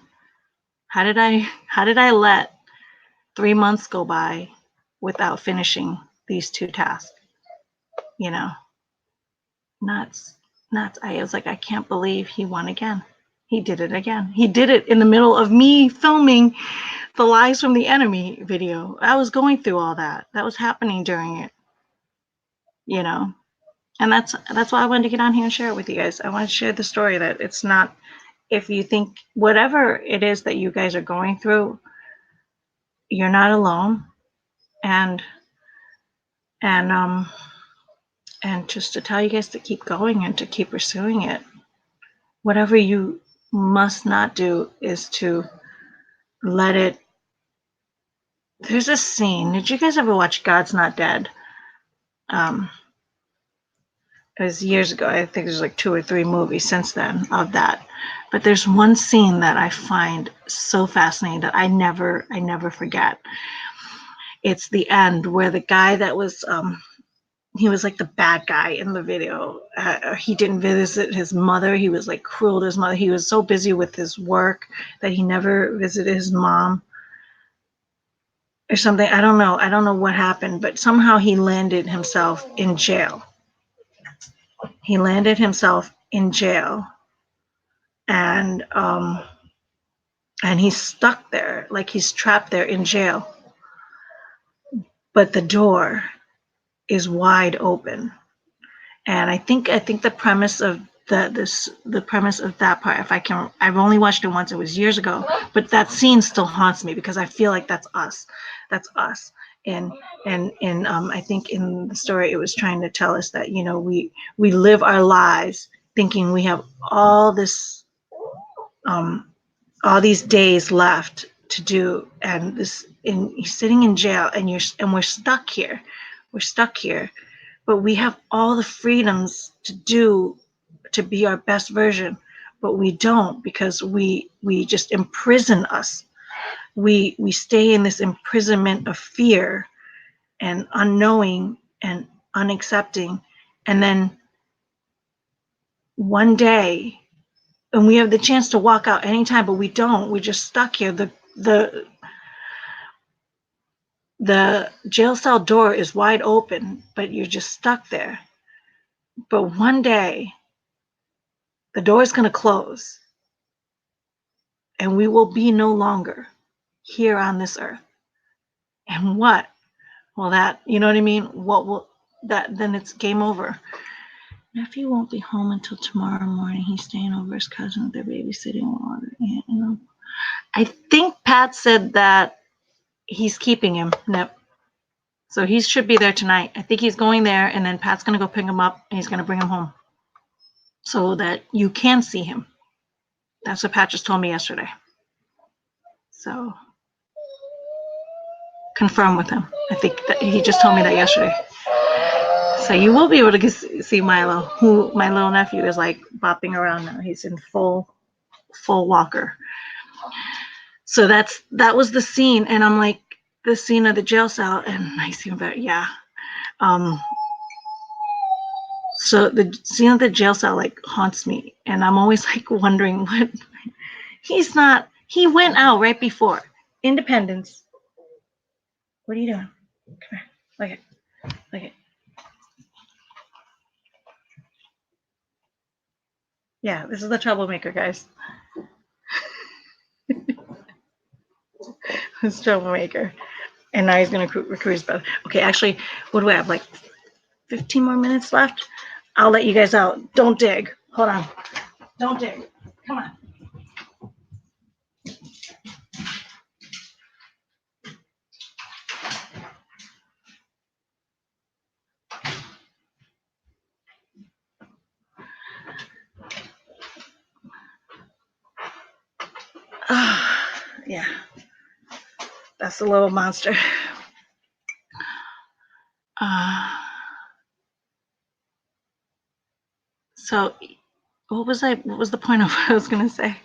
How did I let 3 months go by without finishing these 2 tasks? Nuts. I was like, I can't believe he won again. He did it again. He did it in the middle of me filming the Lies from the Enemy video. I was going through all that. That was happening during it. And that's why I wanted to get on here and share it with you guys. I want to share the story that it's not, if you think whatever it is that you guys are going through, you're not alone. And just to tell you guys to keep going and to keep pursuing it. Whatever you must not do is to let it. There's a scene. Did you guys ever watch God's Not Dead? It was years ago. I think there's like 2 or 3 movies since then of that. But there's one scene that I find so fascinating that I never forget. It's the end where the guy that was, he was like the bad guy in the video. He didn't visit his mother. He was like cruel to his mother. He was so busy with his work that he never visited his mom or something. I don't know what happened, but somehow he landed himself in jail. And he's stuck there, like he's trapped there in jail. But the door is wide open. And I think the premise of the premise of that part, I've only watched it once, it was years ago, but that scene still haunts me because I feel like that's us. And I think in the story it was trying to tell us that, we live our lives thinking we have all these days left to do, and he's sitting in jail, and we're stuck here, but we have all the freedoms to do to be our best version, but we don't, because we just imprison us. We stay in this imprisonment of fear and unknowing and unaccepting, and then one day, and we have the chance to walk out anytime, but we don't. We're just stuck here. The jail cell door is wide open, but you're just stuck there. But one day, the door is going to close, and we will be no longer here on this earth. And what? Well, that, you know what I mean? What will that, then it's game over. Nephew won't be home until tomorrow morning. He's staying over his cousin. They're babysitting while you know. I think Pat said that he's keeping him. Nope. So he should be there tonight. I think he's going there, and then Pat's going to go pick him up, and he's going to bring him home so that you can see him. That's what Pat just told me yesterday. So confirm with him. I think that he just told me that yesterday. So you will be able to see Milo, who my little nephew is like bopping around now. He's in full walker. So that was the scene, and I'm like, the scene of the jail cell, and I see him better. Yeah. So the scene of the jail cell like haunts me, and I'm always like wondering what. He went out right before Independence. What are you doing? Come here. Look it. Yeah, this is the troublemaker, guys. This troublemaker. And now he's going to recruit his brother. Okay, actually, what do I have? Like 15 more minutes left? I'll let you guys out. Don't dig. Hold on. Don't dig. Come on. Yeah. That's the little monster. So what was the point of what I was going to say?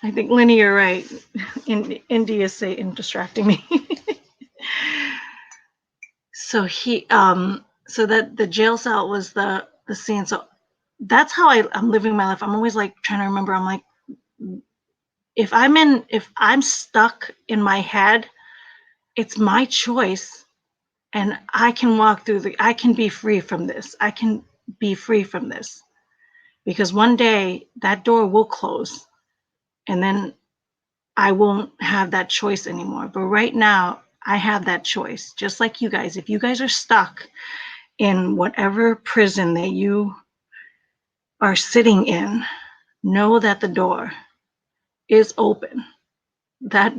I think, Lenny, you're right. India is Satan distracting me. So so that the jail cell was the scene. So that's how I'm living my life. I'm always like trying to remember. I'm like, if I'm stuck in my head, it's my choice, and I can walk through I can be free from this. I can be free from this, because one day that door will close, and then I won't have that choice anymore. But right now, I have that choice, just like you guys. If you guys are stuck in whatever prison that you are sitting in, know that the door is open. That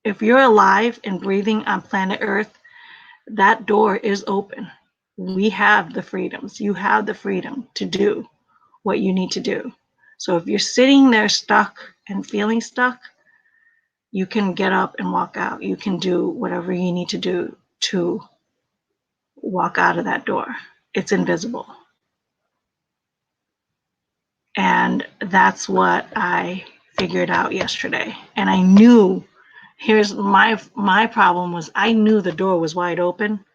if you're alive and breathing on planet Earth, that door is open. We have the freedoms. You have the freedom to do what you need to do. So if you're sitting there stuck and feeling stuck, you can get up and walk out. You can do whatever you need to do to walk out of that door. It's invisible. And that's what I figured out yesterday. And I knew, here's my problem was, I knew the door was wide open.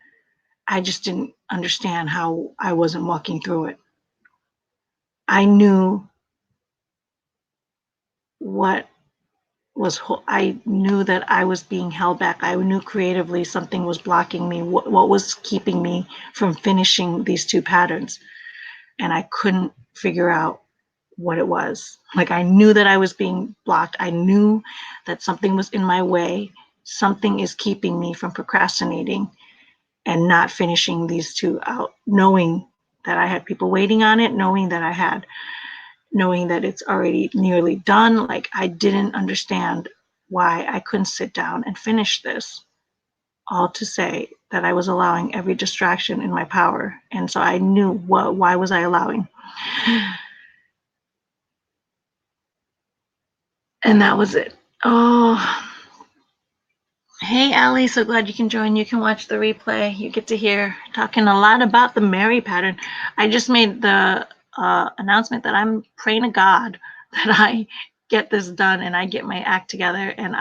I just didn't understand how I wasn't walking through it. I knew I knew that I was being held back. I knew creatively something was blocking me. What was keeping me from finishing these two patterns? And I couldn't figure out what it was. Like, I knew that I was being blocked. I knew that something was in my way. Something is keeping me from procrastinating and not finishing these two out, knowing that I had people waiting on it, knowing that it's already nearly done. Like, I didn't understand why I couldn't sit down and finish this. All to say that I was allowing every distraction in my power. And so I knew why was I allowing? And that was it. Oh, Hey, Allie, so glad you can join. You can watch the replay. You get to hear talking a lot about the Mary pattern. I just made the announcement that I'm praying to God that I get this done and I get my act together. And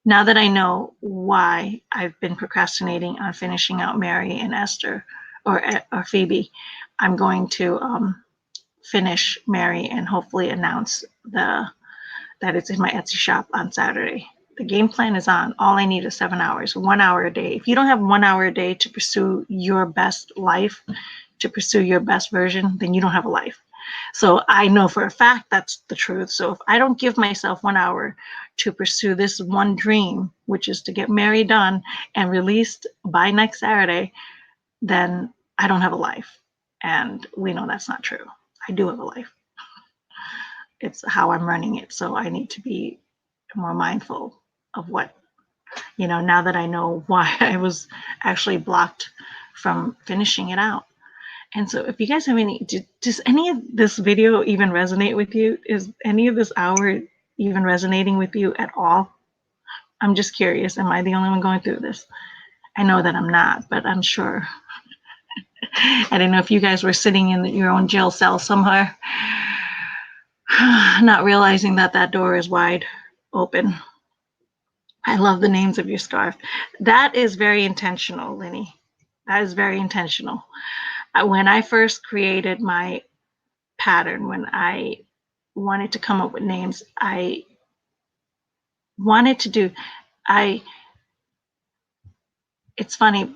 now that I know why I've been procrastinating on finishing out Mary and Esther or Phoebe, I'm going to finish Mary and hopefully announce that it's in my Etsy shop on Saturday. The game plan is on. All I need is 7 hours, 1 hour a day. If you don't have 1 hour a day to pursue your best life, to pursue your best version, then you don't have a life. So I know for a fact that's the truth. So if I don't give myself 1 hour to pursue this one dream, which is to get Mary done and released by next Saturday, then I don't have a life. And we know that's not true. I do have a life. It's how I'm running it. So I need to be more mindful of what, now that I know why I was actually blocked from finishing it out. And so if you guys have does any of this video even resonate with you? Is any of this hour even resonating with you at all? I'm just curious. Am I the only one going through this? I know that I'm not, but I'm sure. I don't know if you guys were sitting in your own jail cell somewhere, not realizing that door is wide open. I love the names of your scarf. That is very intentional, Lenny. That is very intentional. When I first created my pattern, when I wanted to come up with names, I wanted to do, I, it's funny,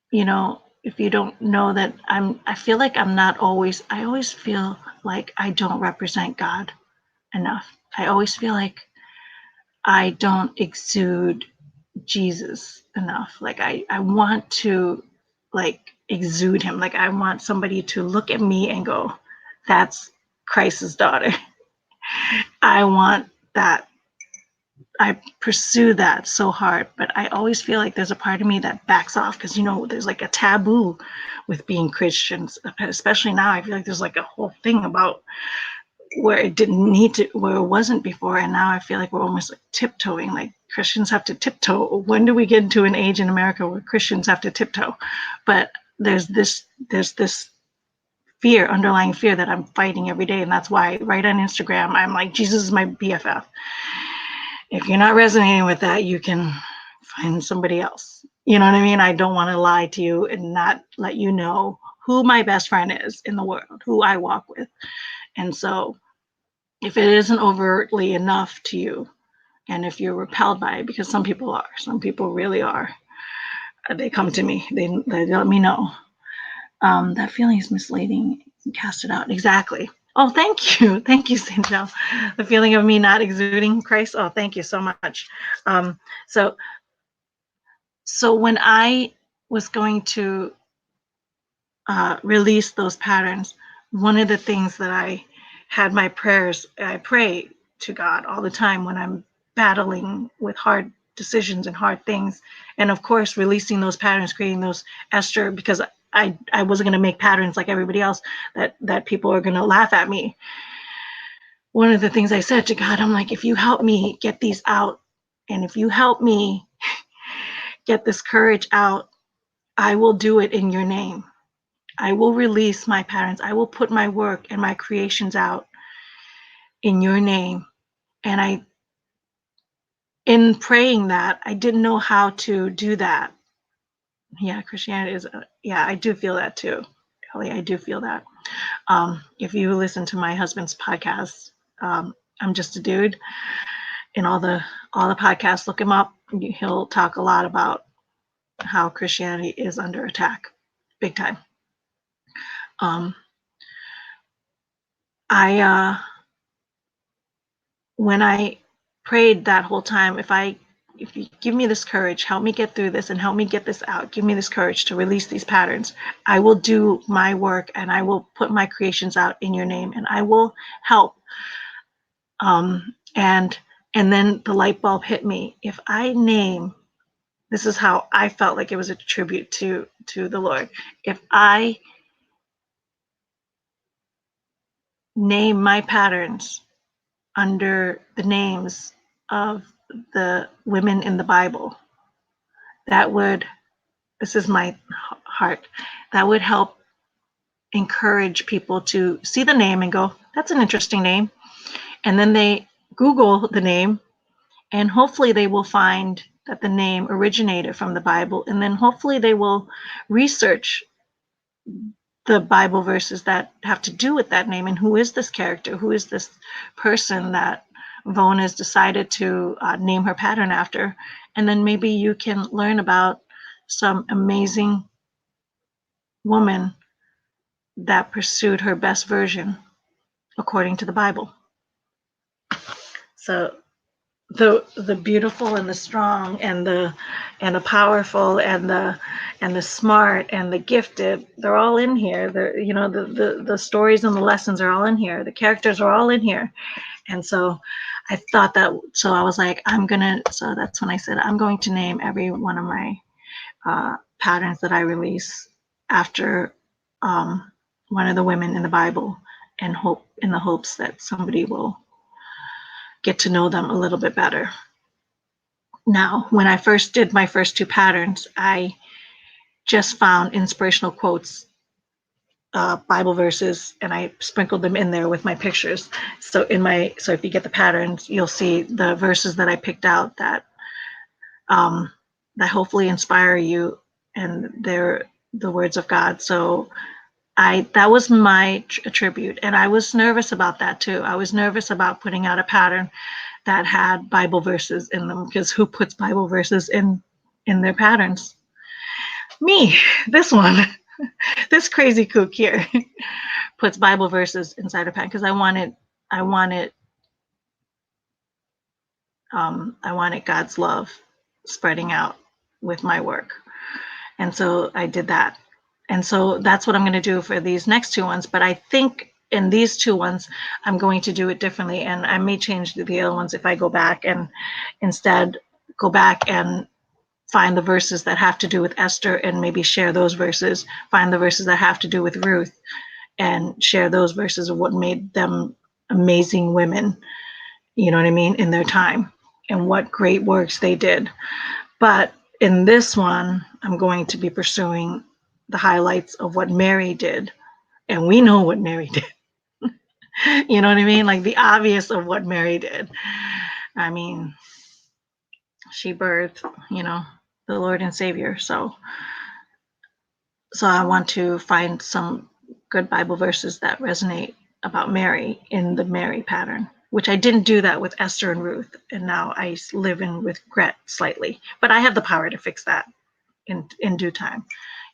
if you don't know that I feel like I always feel like I don't represent God enough. I always feel like I don't exude Jesus enough. Like I want to like exude him. Like I want somebody to look at me and go, that's Christ's daughter. I want that. I pursue that so hard, but I always feel like there's a part of me that backs off because there's like a taboo with being Christians, especially now. I feel like there's like a whole thing about where it didn't need to, where it wasn't before, and now I feel like we're almost like tiptoeing. Like Christians have to tiptoe. When do we get into an age in America where Christians have to tiptoe? But there's this fear, underlying fear that I'm fighting every day, and that's why right on Instagram I'm like, Jesus is my BFF. If you're not resonating with that, you can find somebody else. You know what I mean? I don't want to lie to you and not let you know who my best friend is in the world, who I walk with. And so if it isn't overtly enough to you, and if you're repelled by it, because some people really are, they come to me, they let me know. That feeling is misleading. Cast it out. Exactly. Oh, thank you. Thank you, Sanjel. The feeling of me not exuding Christ. Oh, thank you so much. Um, so, so when I was going to release those patterns, one of the things that I had my prayers, I pray to God all the time when I'm battling with hard decisions and hard things. And of course, releasing those patterns, creating those Esther, because I wasn't going to make patterns like everybody else that people are going to laugh at me. One of the things I said to God, I'm like, if you help me get these out, and if you help me get this courage out, I will do it in your name. I will release my patterns. I will put my work and my creations out in your name. And in praying that, I didn't know how to do that. Yeah, Christianity is, yeah, I do feel that too. Kelly, I do feel that. If you listen to my husband's podcast, I'm Just a Dude, in all the podcasts, look him up. He'll talk a lot about how Christianity is under attack, big time. When I prayed that whole time, if you give me this courage, help me get through this and help me get this out, give me this courage to release these patterns, I will do my work and I will put my creations out in your name and I will help. And then the light bulb hit me. If I name, this is how I felt like it was a tribute to the Lord. If I name my patterns under the names of the women in the Bible, that would, this is my heart, that would help encourage people to see the name and go, that's an interesting name. And then they Google the name, and hopefully they will find that the name originated from the Bible. And then hopefully they will research the Bible verses that have to do with that name, and who is this character? Who is this person that Vaughn has decided to name her pattern after? And then maybe you can learn about some amazing woman that pursued her best version according to the Bible. So the beautiful and the strong and the powerful and the smart and the gifted, they're all in here. The stories and the lessons are all in here. The characters are all in here. And so I thought that, so I was like, so that's when I said, I'm going to name every one of my patterns that I release after one of the women in the Bible, and hope, in the hopes that somebody will get to know them a little bit better. Now, when I first did my first two patterns, I just found inspirational quotes, Bible verses, and I sprinkled them in there with my pictures. So if you get the patterns, you'll see the verses that I picked out that that hopefully inspire you, and they're the words of God. So that was my tribute, and I was nervous about that too. I was nervous about putting out a pattern that had Bible verses in them, because who puts Bible verses in their patterns? Me, this one, this crazy kook here puts Bible verses inside a pattern, because I wanted God's love spreading out with my work. And so I did that. And so that's what I'm going to do for these next two ones. But I think in these two ones, I'm going to do it differently. And I may change the other ones if I go back and instead go back and find the verses that have to do with Esther and maybe share those verses, find the verses that have to do with Ruth and share those verses of what made them amazing women, you know what I mean, in their time, and what great works they did. But in this one, I'm going to be pursuing the highlights of what Mary did. And we know what Mary did. You know what I mean? Like the obvious of what Mary did. I mean, she birthed, the Lord and Savior. So I want to find some good Bible verses that resonate about Mary in the Mary pattern, which I didn't do that with Esther and Ruth. And now I live in with regret slightly, but I have the power to fix that in due time,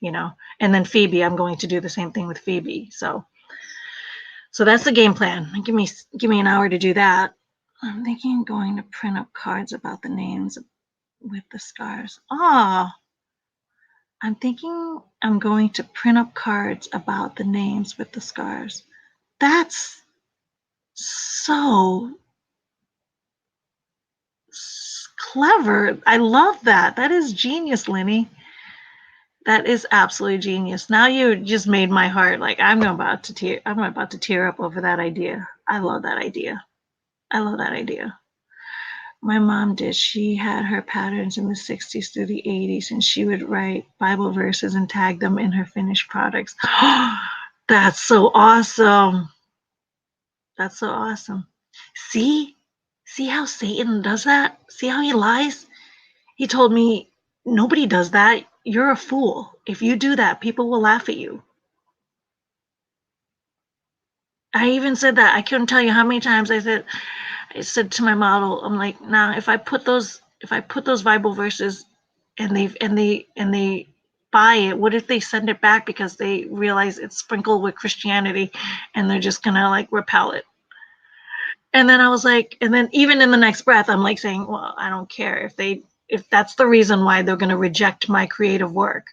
and then Phoebe, I'm going to do the same thing with Phoebe. So that's the game plan. Give me an hour to do that. I'm thinking going to print up cards about the names with the scars. I'm thinking I'm going to print up cards about the names with the scars. That's so clever. I love that. That is genius, Lenny. That is absolutely genius. Now you just made my heart, like, I'm about to tear up over that idea. I love that idea. My mom did. She had her patterns in the 60s through the 80s, and she would write Bible verses and tag them in her finished products. That's so awesome. That's so awesome. See how Satan does that? See how he lies? He told me, nobody does that. You're a fool. If you do that, people will laugh at you. I even said that. I couldn't tell you how many times I said to my model, I'm like, nah, if I put those Bible verses and they buy it, what if they send it back because they realize it's sprinkled with Christianity and they're just gonna like repel it? And then I was like, and then even in the next breath, I'm like saying, well, I don't care if that's the reason why they're gonna reject my creative work,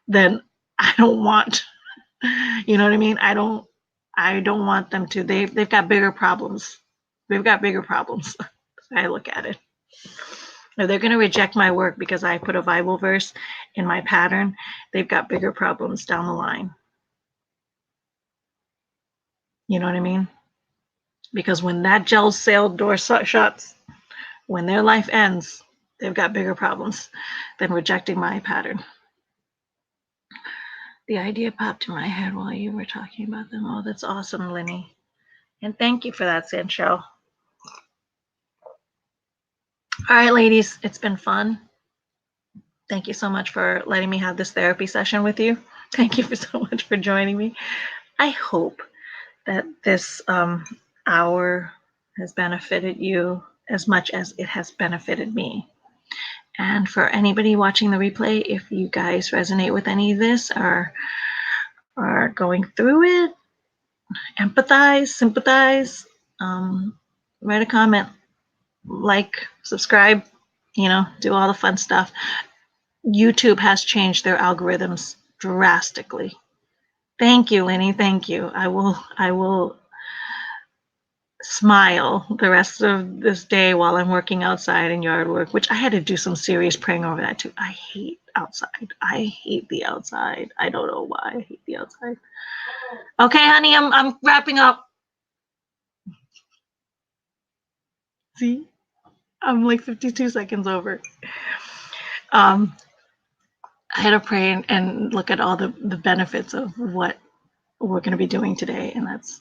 then I don't want, you know what I mean? I don't want them to. They've got bigger problems. They've got bigger problems. I look at it. If they're going to reject my work because I put a Bible verse in my pattern, they've got bigger problems down the line. You know what I mean? Because when that gel sale door shuts, when their life ends, they've got bigger problems than rejecting my pattern. The idea popped in my head while you were talking about them. Oh, that's awesome, Lenny. And thank you for that, Sancho. All right, ladies, it's been fun. Thank you so much for letting me have this therapy session with you. Thank you so much for joining me. I hope that this hour has benefited you as much as it has benefited me. And for anybody watching the replay, if you guys resonate with any of this or are going through it, empathize, sympathize, write a comment, like, subscribe, do all the fun stuff. YouTube has changed their algorithms drastically. Thank you, Lenny. Thank you. I will smile the rest of this day while I'm working outside in yard work, which I had to do some serious praying over that too. I hate outside. I hate the outside. I don't know why I hate the outside. Okay, honey, I'm wrapping up. See? I'm like 52 seconds over. I had to pray and look at all the benefits of what we're going to be doing today, and that's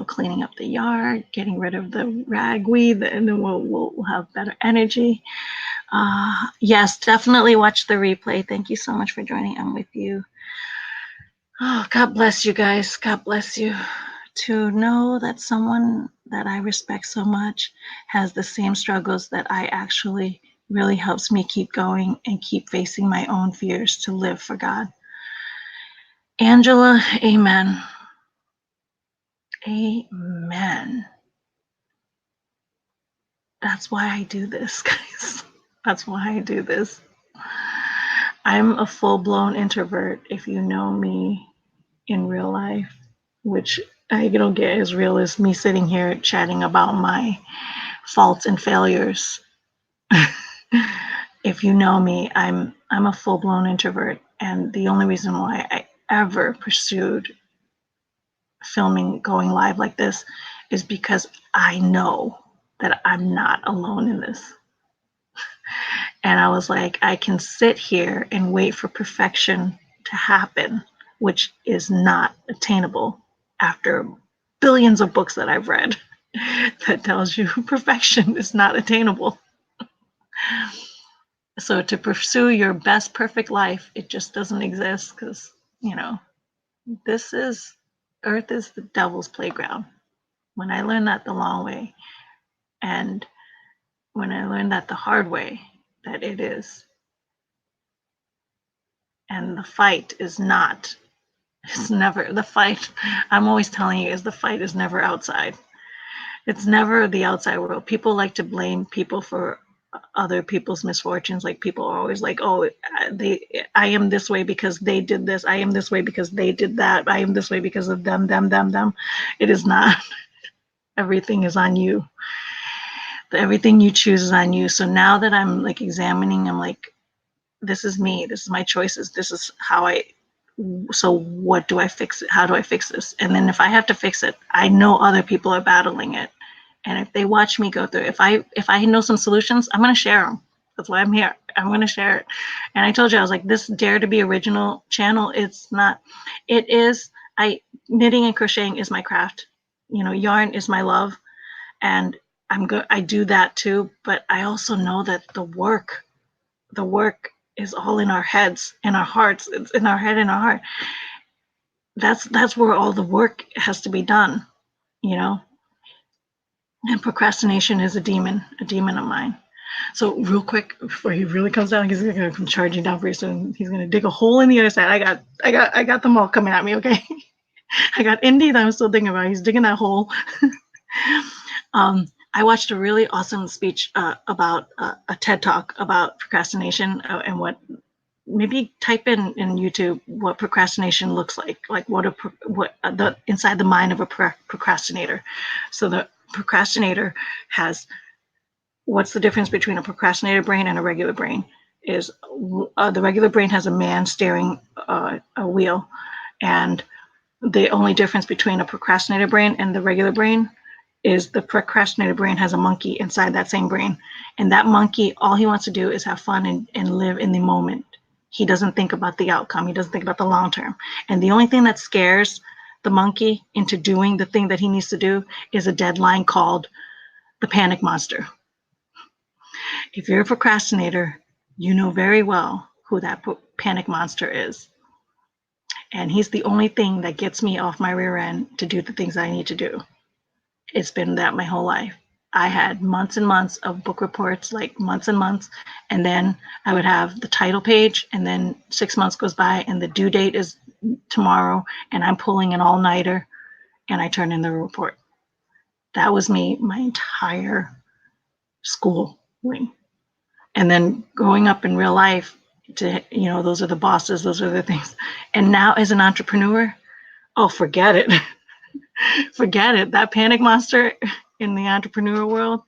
cleaning up the yard, getting rid of the ragweed, and then we'll have better energy. Yes, definitely watch the replay. Thank you so much for joining. I'm with you. Oh, God bless you guys. God bless you. To know that someone that I respect so much has the same struggles that I actually really helps me keep going and keep facing my own fears to live for God. Angela, amen. Amen. That's why I do this, guys. That's why I do this. I'm a full-blown introvert. If you know me in real life, which I don't get as real as me sitting here chatting about my faults and failures. If you know me, I'm a full-blown introvert, and the only reason why I ever pursued filming, going live like this, is because I know that I'm not alone in this. And I was like, I can sit here and wait for perfection to happen, which is not attainable after billions of books that I've read that tells you perfection is not attainable. So to pursue your best perfect life, it just doesn't exist, because, Earth is the devil's playground. When I learned that the long way, and when I learned that the hard way, that it is. And the fight is not, it's never, the fight, I'm always telling you, is the fight is never outside. It's never the outside world. People like to blame people for other people's misfortunes. Like, people are always like, oh, I am this way because they did this. I am this way because they did that. I am this way because of them. It is not. Everything is on you. Everything you choose is on you. So now that I'm like examining, I'm like, this is me. This is my choices. This is how so what do I fix it? How do I fix this? And then if I have to fix it, I know other people are battling it. And if they watch me go through it, if I know some solutions, I'm going to share them. That's why I'm here. I'm going to share it. And I told you, I was like, this Dare to Be Original channel, it's not, it is, knitting and crocheting is my craft. Yarn is my love. And I do that too. But I also know that the work is all in our heads, in our hearts. It's in our head, in our heart. That's where all the work has to be done, And procrastination is a demon of mine. So real quick, before he really comes down, he's gonna come charging down pretty soon. He's gonna dig a hole in the other side. I got them all coming at me. Okay, I got Indy that I'm still thinking about. He's digging that hole. I watched a really awesome speech about a TED Talk about procrastination and what. Maybe type in YouTube what procrastination looks like what the inside the mind of a procrastinator. So the procrastinator has, what's the difference between a procrastinator brain and a regular brain is the regular brain has a man steering a wheel, and the only difference between a procrastinator brain and the regular brain is the procrastinator brain has a monkey inside that same brain. And that monkey, all he wants to do is have fun and live in the moment. He doesn't think about the outcome. He doesn't think about the long term. And the only thing that scares the monkey into doing the thing that he needs to do is a deadline called the panic monster. If you're a procrastinator, you know very well who that panic monster is. And he's the only thing that gets me off my rear end to do the things I need to do. It's been that my whole life. I had months and months of book reports, like months and months. And then I would have the title page, and then 6 months goes by and the due date is tomorrow, and I'm pulling an all-nighter and I turn in the report. That was me my entire schooling. And then growing up in real life, to, you know, those are the bosses, those are the things. And now as an entrepreneur, oh, forget it. Forget it. That panic monster in the entrepreneur world,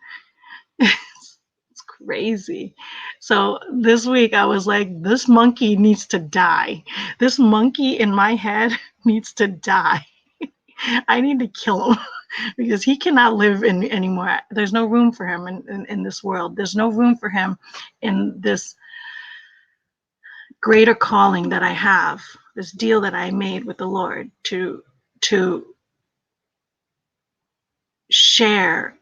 it's crazy. So this week I was like, this monkey needs to die. This monkey in my head needs to die. I need to kill him because he cannot live in anymore. There's no room for him in this world. There's no room for him in this greater calling that I have, this deal that I made with the Lord to share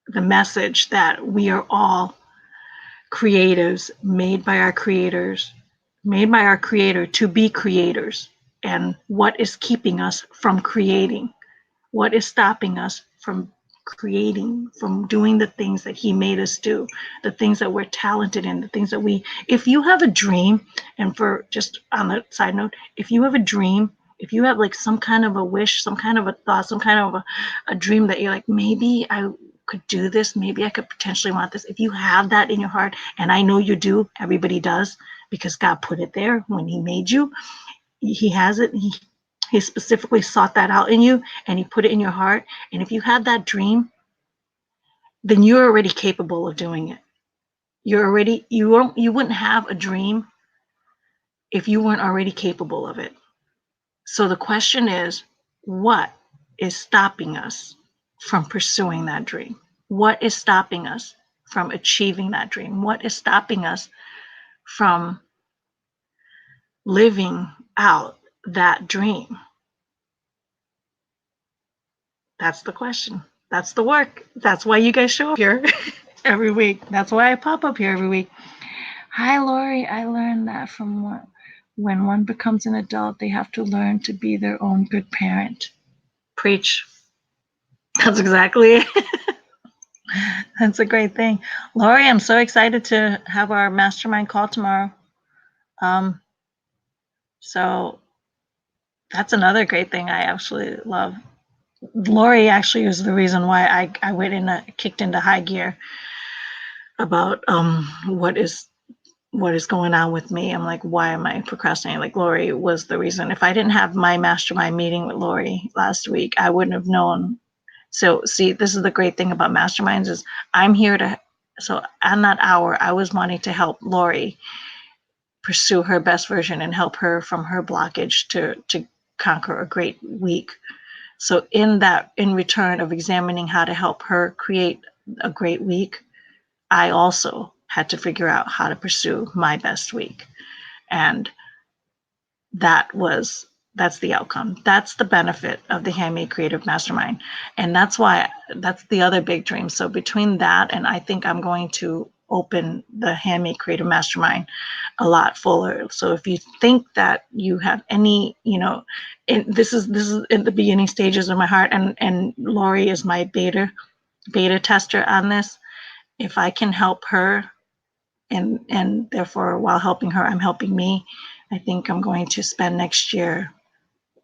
the message that we are all creatives, made by our creator to be creators. And what is keeping us from creating? What is stopping us from creating, from doing the things that he made us do, the things that we're talented in, the things that if you have a dream, and for just on the side note, if you have a dream, if you have like some kind of a wish, some kind of a thought, some kind of a dream that you're like, maybe I could do this, maybe I could potentially want this. If you have that in your heart, and I know you do, everybody does, because God put it there when he made you. He has it. He specifically sought that out in you, and he put it in your heart. And if you had that dream, then you're already capable of doing it. You wouldn't have a dream if you weren't already capable of it. So the question is, what is stopping us from pursuing that dream? What is stopping us from achieving that dream? What is stopping us from living out that dream? That's the question. That's the work. That's why you guys show up here every week. That's why I pop up here every week. Hi, Lori. I learned that from when one becomes an adult, they have to learn to be their own good parent. Preach. That's exactly it. That's a great thing. Lori, I'm so excited to have our mastermind call tomorrow. So that's another great thing I absolutely love. Lori actually was the reason why I went kicked into high gear about what is going on with me. I'm like, why am I procrastinating? Like, Lori was the reason. If I didn't have my mastermind meeting with Lori last week, I wouldn't have known. So see, this is the great thing about masterminds is I'm here to, so on that hour, I was wanting to help Lori pursue her best version and help her from her blockage to conquer a great week. So in return of examining how to help her create a great week, I also had to figure out how to pursue my best week. And that's the outcome. That's the benefit of the Handmade Creative Mastermind. And that's the other big dream. So between that, and I think I'm going to open the Handmade Creative Mastermind a lot fuller. So if you think that you have any, this is in the beginning stages of my heart, and Lori is my beta tester on this. If I can help her, and therefore while helping her, I'm helping me, I think I'm going to spend next year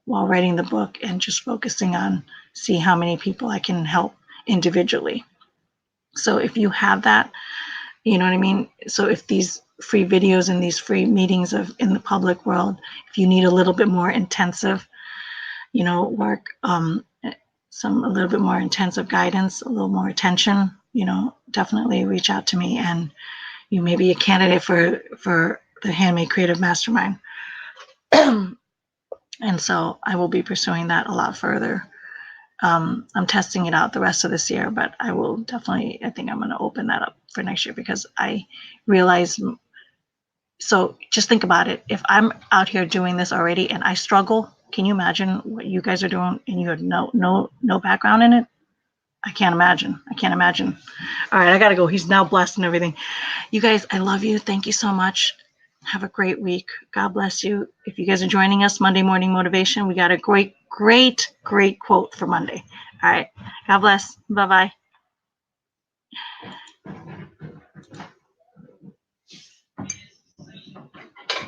while writing the book and just focusing on see how many people I can help individually. So if you have that, you know what I mean? So if these free videos and these free meetings in the public world, if you need a little bit more intensive, work, a little bit more intensive guidance, a little more attention, definitely reach out to me, and you may be a candidate for the Handmade Creative Mastermind. And so I will be pursuing that a lot further. I'm testing it out the rest of this year, but I will definitely, I think I'm going to open that up for next year because I realize. So just think about it. If I'm out here doing this already and I struggle, can you imagine what you guys are doing and you have no background in it? I can't imagine. I can't imagine. All right, I gotta go. He's now blessed and everything. You guys, I love you. Thank you so much. Have a great week. God bless you. If you guys are joining us, Monday Morning Motivation, we got a great quote for Monday. All right. God bless. Bye bye.